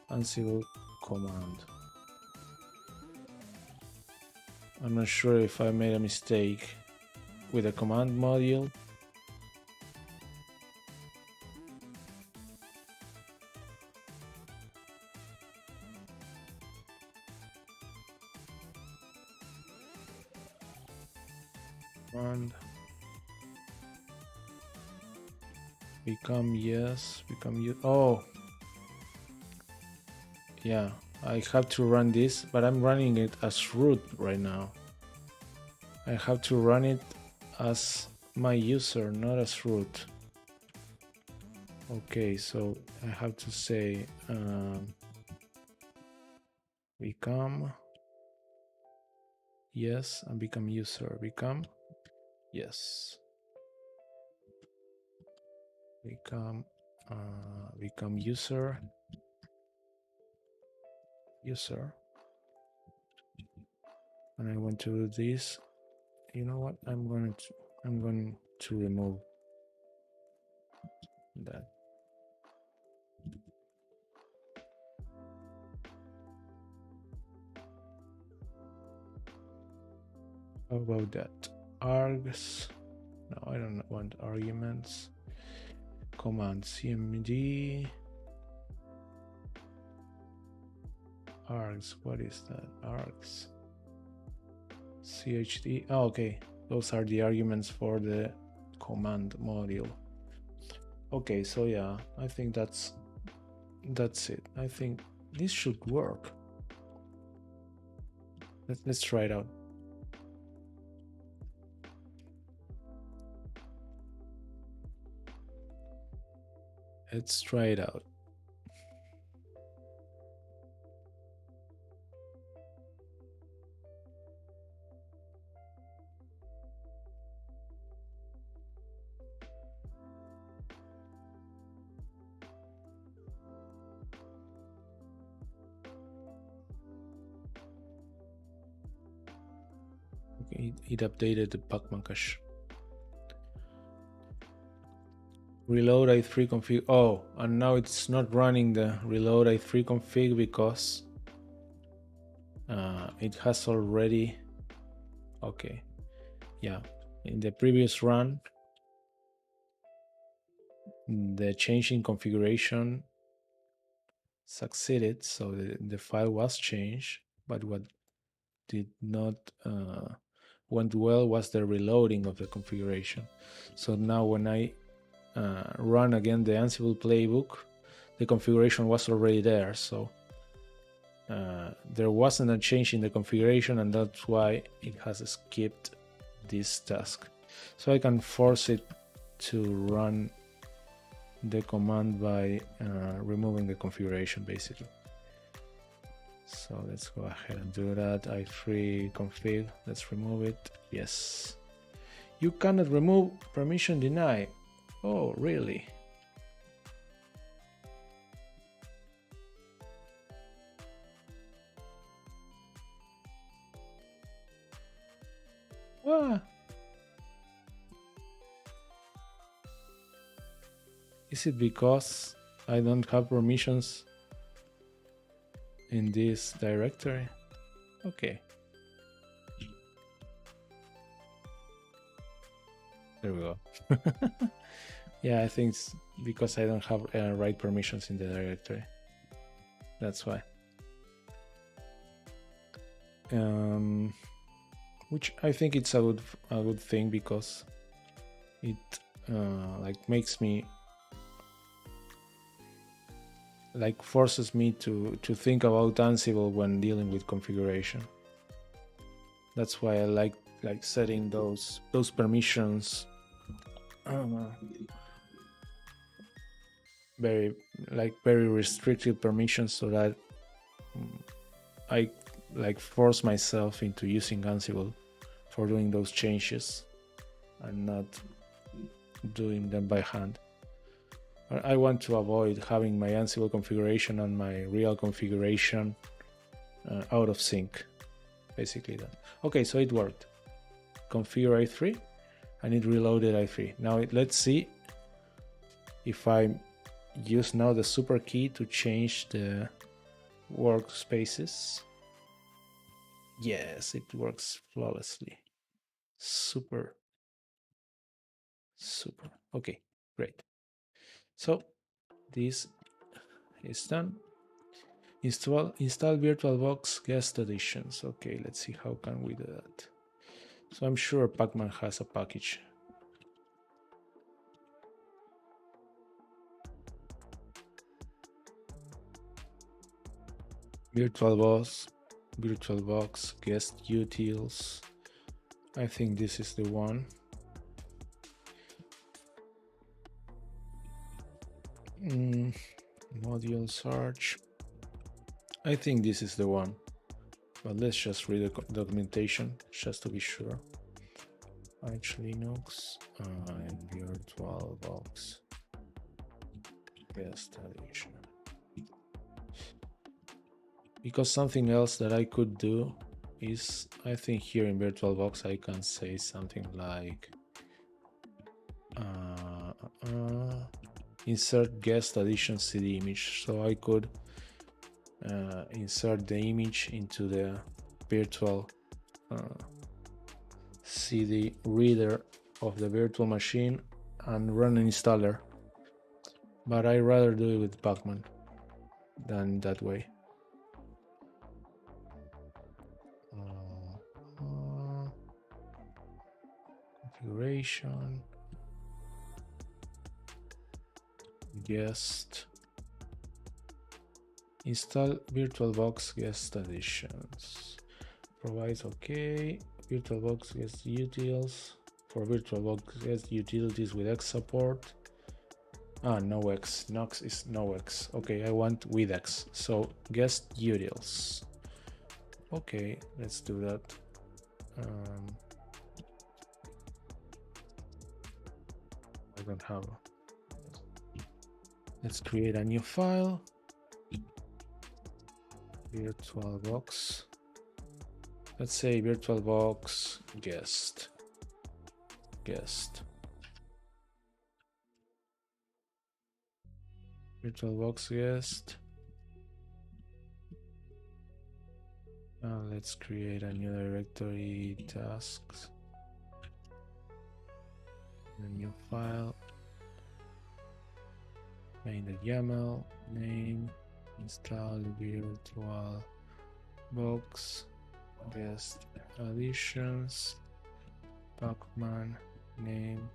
Ansible command. I'm not sure if I made a mistake. with a command module. And become yes, become you. Oh, yeah, I have to run this, but I'm running it as root right now. I have to run it as my user, not as root. Okay, so I have to say become yes and become user. Become yes. Become user. User. And I want to do this. You know what? I'm going to remove that. How about that? Args. No, I don't want arguments. Command cmd. Args. What is that? Args. chd. Oh, okay. Those are the arguments for the command module. Okay, so yeah, I think that's it. I think this should work. Let's try it out. Let's try it out. Okay, it updated the Pacman cache. Reload i3 config. Oh, and now it's not running the reload i3 config because it has already. Okay, yeah. In the previous run, the change in configuration succeeded, so the file was changed, but what did not went well was the reloading of the configuration. So now when I run again the Ansible playbook, the configuration was already there, so there wasn't a change in the configuration, and that's why it has skipped this task. So I can force it to run the command by removing the configuration, basically. So let's go ahead and do that. i3 config, let's remove it. Yes. You cannot remove permission deny. Oh, really? What? Is it because I don't have permissions in this directory? Okay. There we go. Yeah, I think it's because I don't have right permissions in the directory. That's why. Which I think it's a good thing, because it like makes me, like forces me to think about Ansible when dealing with configuration. That's why I like setting those permissions very restricted permissions, so that I force myself into using Ansible for doing those changes and not doing them by hand. I want to avoid having my Ansible configuration and my real configuration out of sync, basically that. Okay, so it worked. Configure i3 and it reloaded i3. Now let's see if I use now the super key to change the workspaces. Yes, it works flawlessly. Super Super. Okay, great. So this is done. Install VirtualBox guest additions. Okay, let's see how can we do that. So I'm sure Pacman has a package. VirtualBox guest utils. I think this is the one. Module search. I think this is the one, but let's just read the documentation just to be sure. Archlinux and VirtualBox guest addition. Because something else that I could do is, I think here in VirtualBox I can say something like insert guest addition CD image. So I could insert the image into the virtual CD reader of the virtual machine and run an installer. But I rather do it with Pacman than that way. Configuration, guest, install VirtualBox guest additions, provides okay, VirtualBox guest utils, for VirtualBox guest utilities with X support. No X, Nox is no X. Okay, I want with X, so guest utils. Okay, let's do that. I don't have. Let's create a new file. VirtualBox. Let's say VirtualBox guest. VirtualBox guest. Let's create a new directory, tasks, a new file, main.yaml, name, install VirtualBox guest additions, Pacman, name,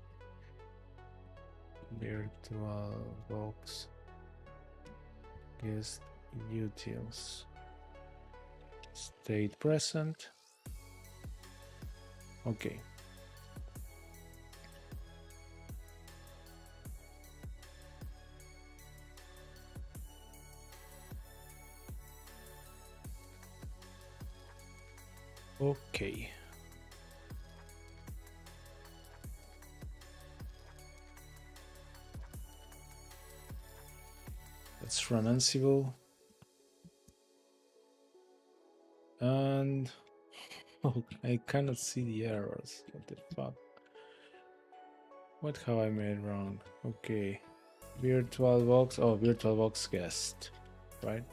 VirtualBox guest utils, state present. Okay. Okay. Let's run Ansible. And I cannot see the errors. What the fuck? What have I made wrong? Okay. VirtualBox. Oh, VirtualBox guest. Right?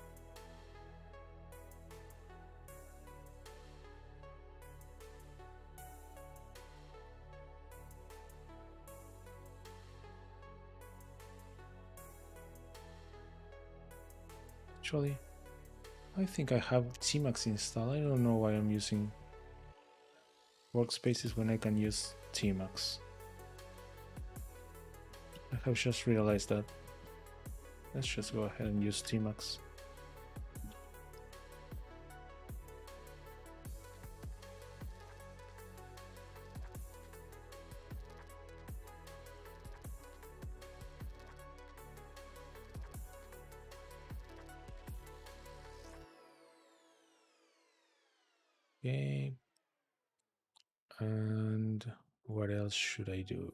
Actually, I think I have tmux installed. I don't know why I'm using workspaces when I can use tmux. I have just realized that. Let's just go ahead and use tmux. Okay. And what else should I do?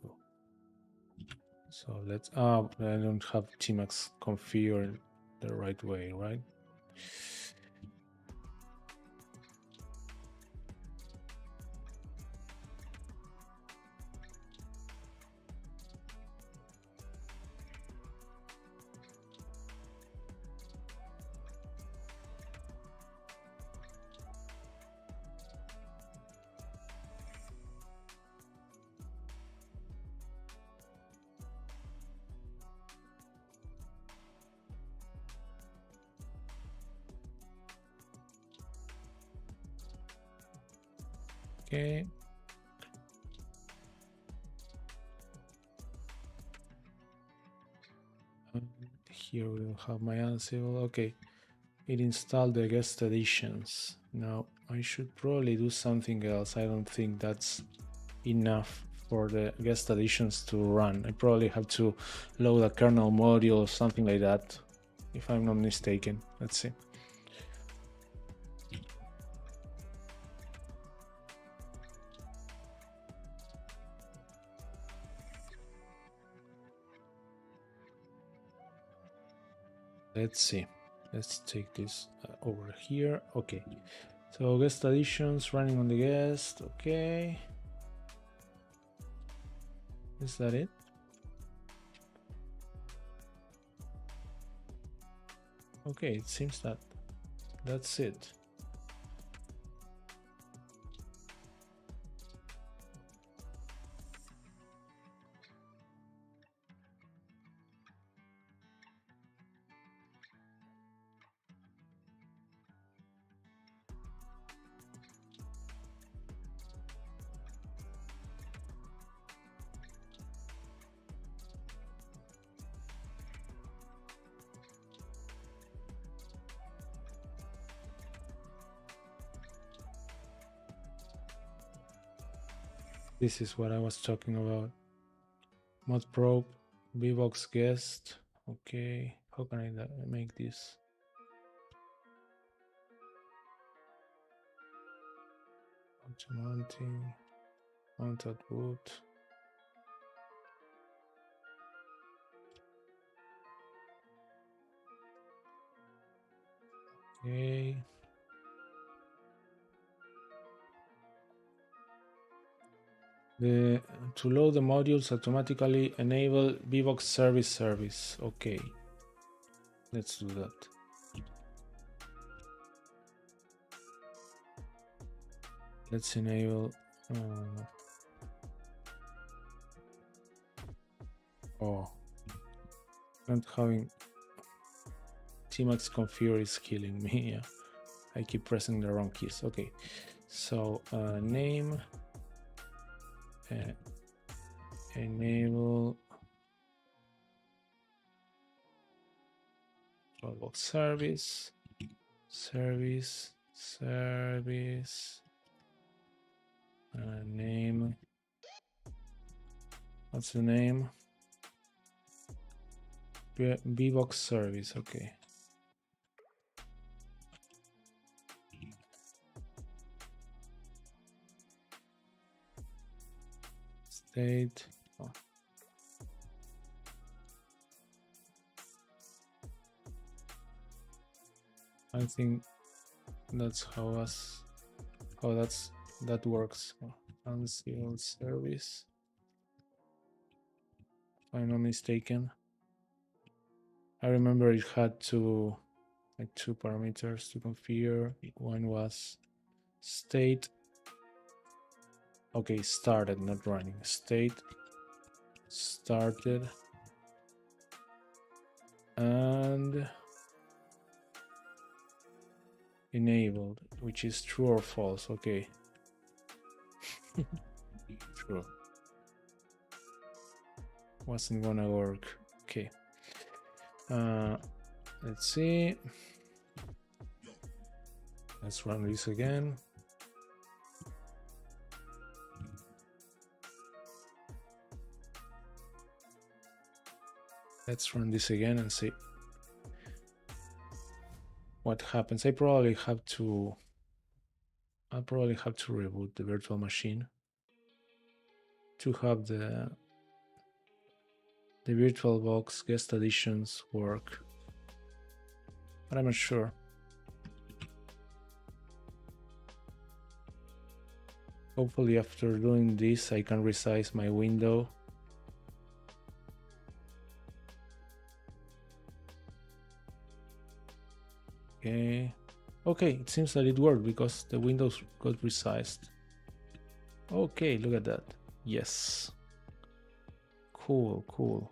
So let's, I don't have tmux configured the right way, right? Okay. And here we'll have my Ansible. Okay. It installed the guest additions. Now I should probably do something else. I don't think that's enough for the guest additions to run. I probably have to load a kernel module or something like that, if I'm not mistaken. Let's see. Let's see. Let's take this over here. Okay. So guest additions running on the guest. Okay. Is that it? Okay, it seems that that's it. This is what I was talking about. Mod probe, VBox guest. Okay, how can I make this? Auto mounting, mount at boot. Okay. To load the modules, automatically enable VBox service. Okay, let's do that. Let's enable. Oh, not having tmux configure is killing me. Yeah, I keep pressing the wrong keys. Okay, so name. Enable VBox service. Name. What's the name? VBox service. Okay. State. Oh. I think that's how that works. Ansible service. If I'm not mistaken. I remember it had two parameters to configure. One was state. Okay, started, not running. State started and enabled, which is true or false. Okay. True. Wasn't gonna work. Okay. Let's see. Let's run this again. Let's run this again and see what happens. I'll probably have to reboot the virtual machine to have the VirtualBox guest additions work, but I'm not sure. Hopefully after doing this I can resize my window. Okay, it seems that it worked because the windows got resized. Okay, look at that. Yes. Cool.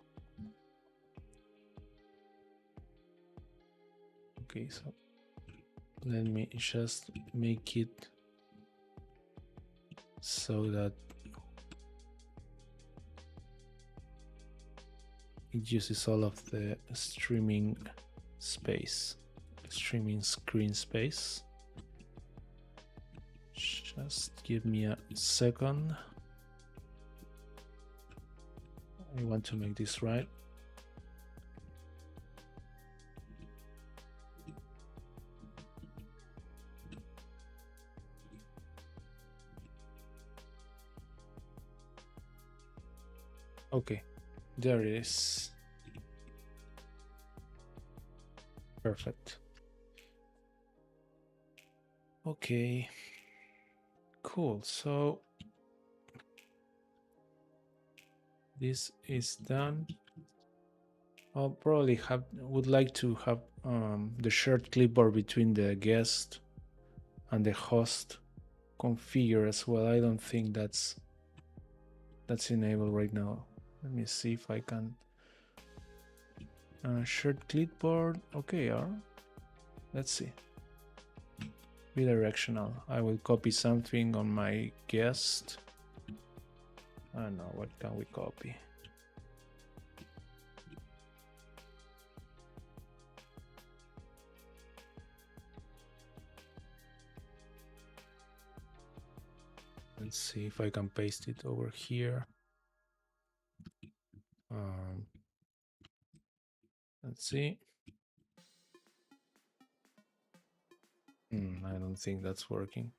Okay, so let me just make it so that it uses all of the streaming space, streaming screen space. Just give me a second. I want to make this right. Okay, there it is. Perfect. Okay, cool. So this is done. I'll probably would like to have the shared clipboard between the guest and the host configured as well. I don't think that's enabled right now. Let me see if I can. Shared clipboard. Okay, let's see. Bidirectional. I will copy something on my guest. I don't know, what can we copy? Let's see if I can paste it over here. Let's see. I don't think that's working.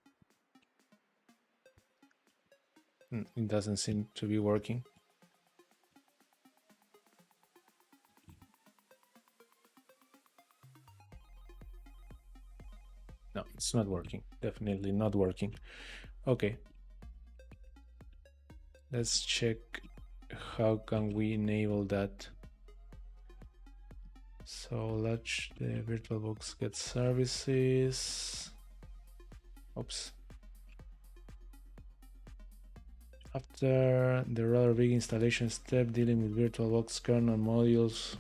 It doesn't seem to be working. No, it's not working. Definitely not working. Okay. Let's check how can we enable that. So let's the VirtualBox get services. Oops. After the rather big installation step dealing with VirtualBox kernel modules,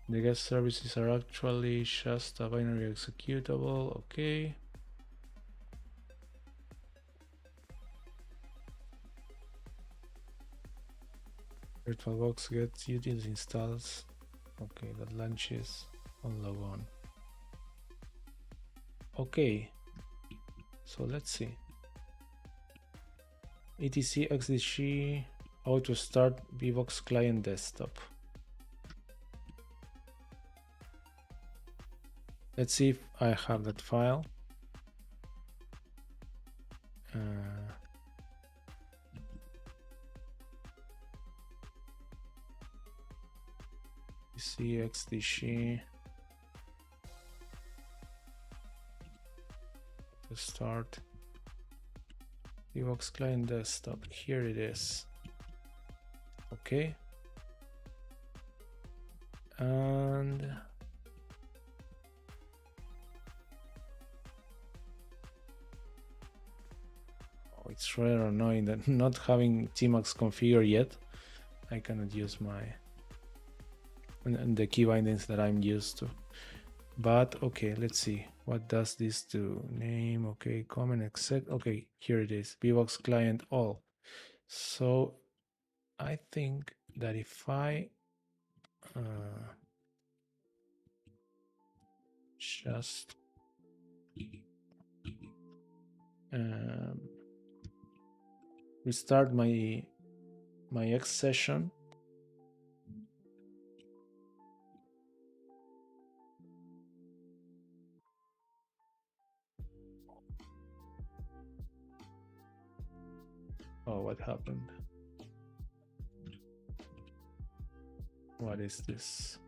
the guest services are actually just a binary executable. Okay. VirtualBox gets utils installs. Okay, that launches on log on. Okay, so let's see. etc xdg auto start VBox client desktop. Let's see if I have that file. xdg to start VBox client desktop. Here it is. Okay, and it's rather annoying that not having tmux configured yet, I cannot use my and the key bindings that I'm used to. But okay, let's see. What does this do? Name, okay, comment, exec. Okay, here it is. VBox client all. So I think that if I just restart my X session. Oh, what happened? What is this?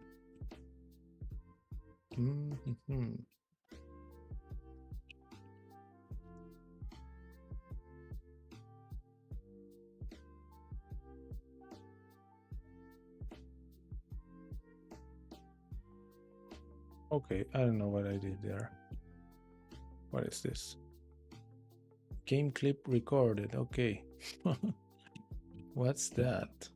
Okay, I don't know what I did there. What is this? Game clip recorded. Okay. What's that?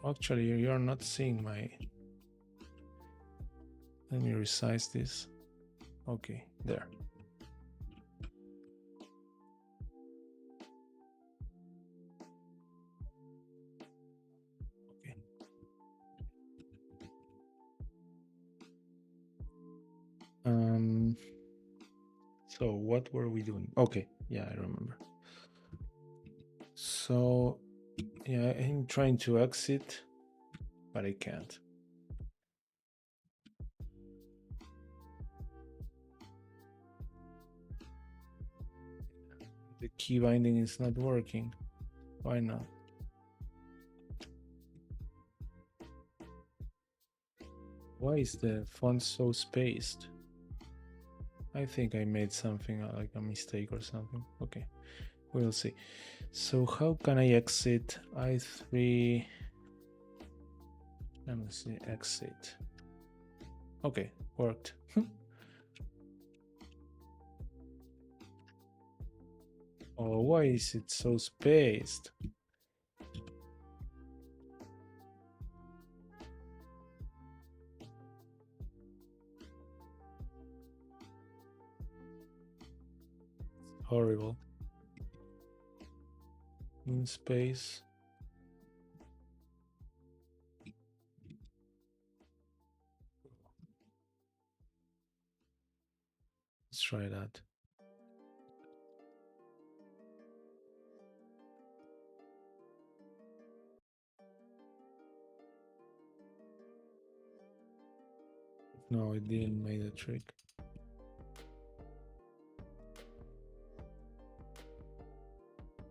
Actually, you're not seeing my. Let me resize this. Okay, there. Okay. So what were we doing? Okay, yeah, I remember. So yeah, I'm trying to exit, but I can't. The key binding is not working. Why not? Why is the font so spaced? I think I made something like a mistake or something. Okay, we'll see. So how can I exit i3? Let me see, exit. Okay, worked. Oh, why is it so spaced? Horrible. In space. Let's try that. No, it didn't make the trick.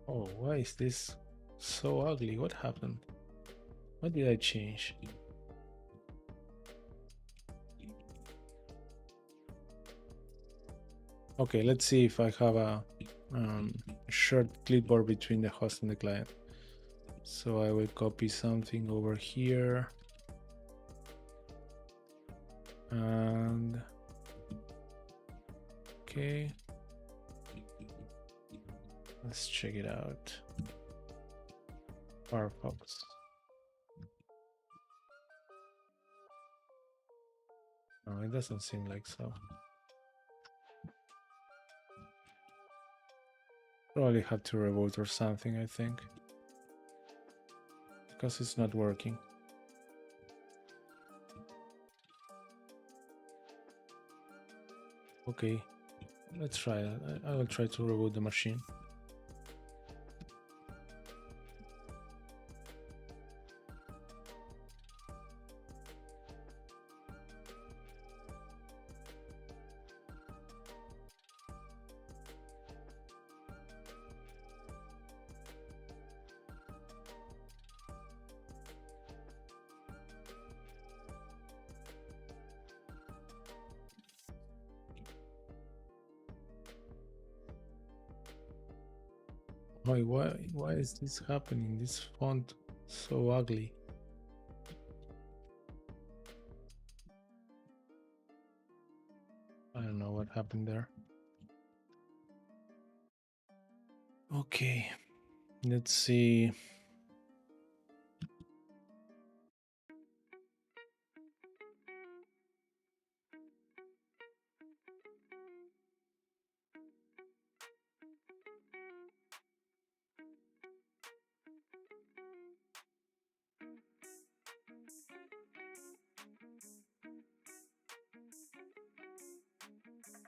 Oh, why is this so ugly? What happened? What did I change? Okay, let's see if I have a shared clipboard between the host and the client. So I will copy something over here. And okay, let's check it out. Firefox. No, it doesn't seem like so. Probably have to reboot or something, I think, because it's not working. Okay, let's try that. I will try to reboot the machine. Why is this happening? This font so ugly. I don't know what happened there. Okay, let's see.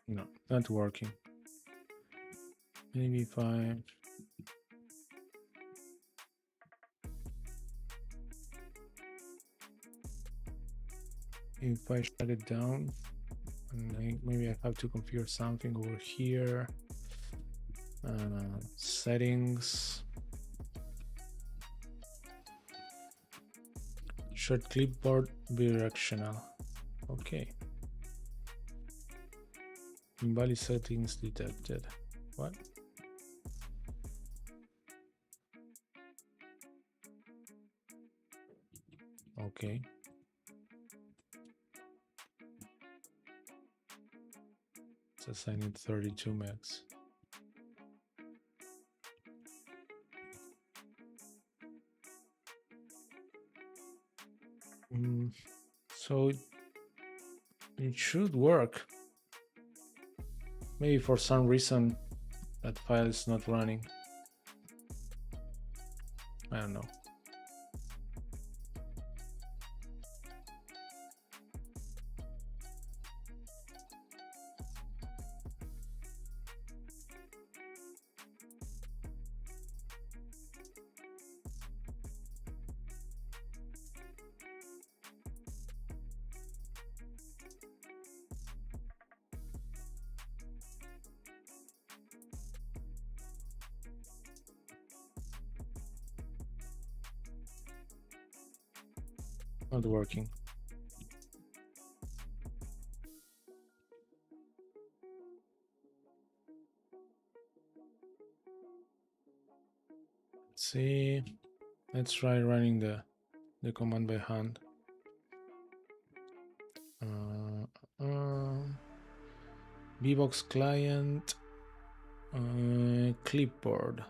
No, not working. Maybe if I shut it down, and maybe I have to configure something over here. Settings. Short clipboard bidirectional. Okay. Invalid settings detected. What? Okay. Says I need 32 megs. So it should work. Maybe for some reason that file is not running. I don't know. Not working. Let's see. Let's try running the command by hand. Vbox client, clipboard.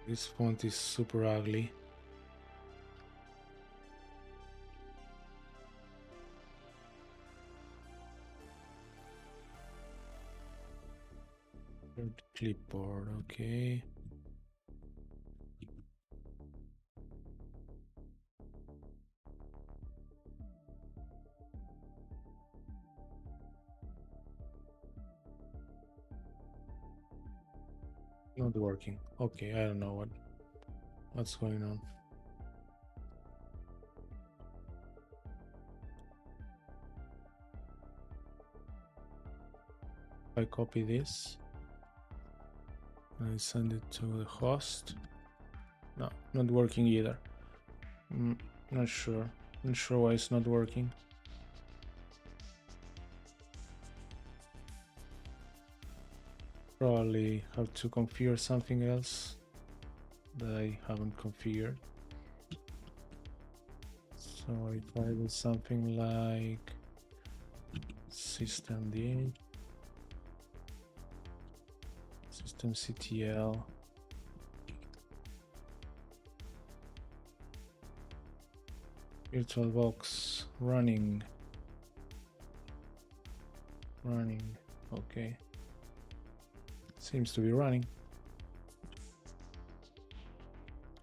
This font is super ugly. Clipboard, okay. Not working. Okay, I don't know what's going on. I copy this. I send it to the host. No, not working either. Not sure. Not sure why it's not working. Probably have to configure something else that I haven't configured. So if I do something like systemd, systemctl, VirtualBox running, okay. Seems to be running.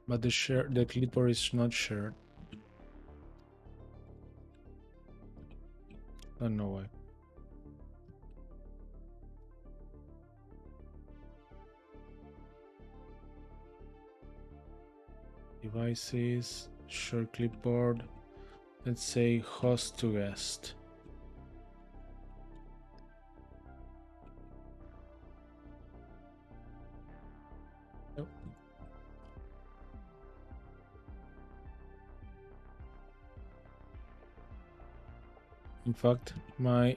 But the clipboard is not shared. Don't know why. Devices, share clipboard. Let's say host to guest. Nope. In fact, my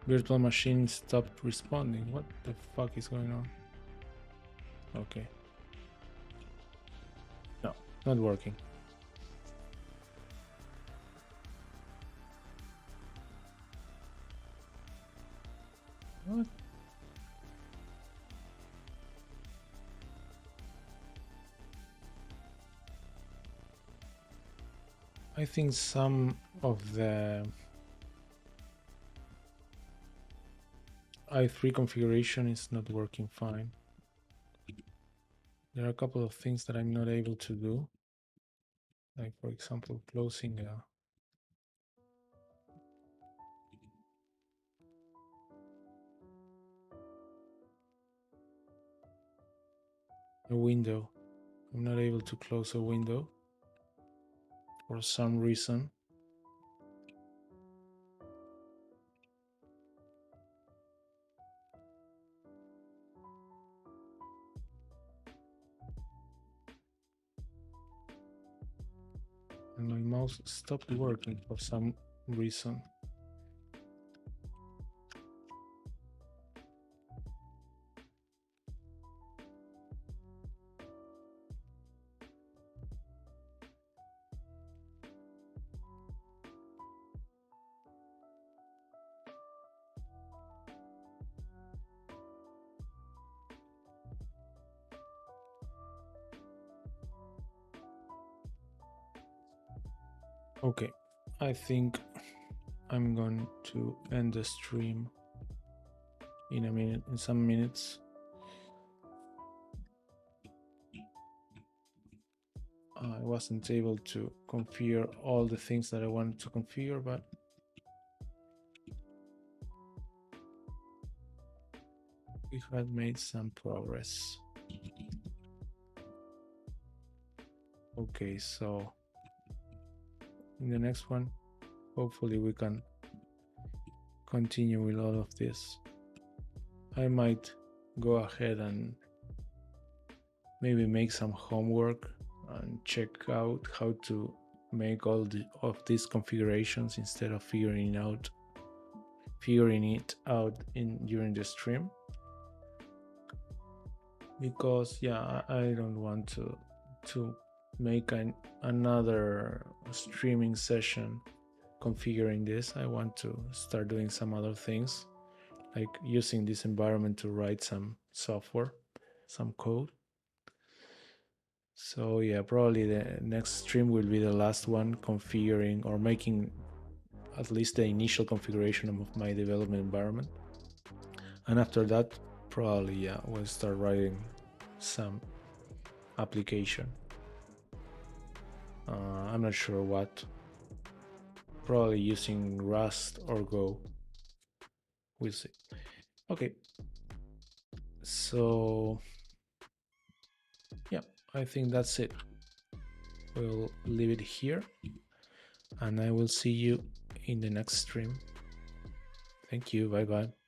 virtual machine stopped responding. What the fuck is going on? Okay. No, not working. What? I think some of the i3 configuration is not working fine. There are a couple of things that I'm not able to do. Like, for example, closing a window. I'm not able to close a window for some reason. And my mouse stopped working for some reason. Okay, I think I'm going to end the stream in a minute, in some minutes. I wasn't able to configure all the things that I wanted to configure, but we had made some progress. Okay, so in the next one, hopefully we can continue with all of this. I might go ahead and maybe make some homework and check out how to make all of these configurations instead of figuring it out during the stream, because yeah, I don't want to make another streaming session configuring this. I want to start doing some other things, like using this environment to write some software, some code. So yeah, probably the next stream will be the last one, configuring or making at least the initial configuration of my development environment. And after that, probably yeah, we'll start writing some application. I'm not sure what. Probably using Rust or Go. We'll see. Okay. So yeah, I think that's it. We'll leave it here, and I will see you in the next stream. Thank you. Bye bye.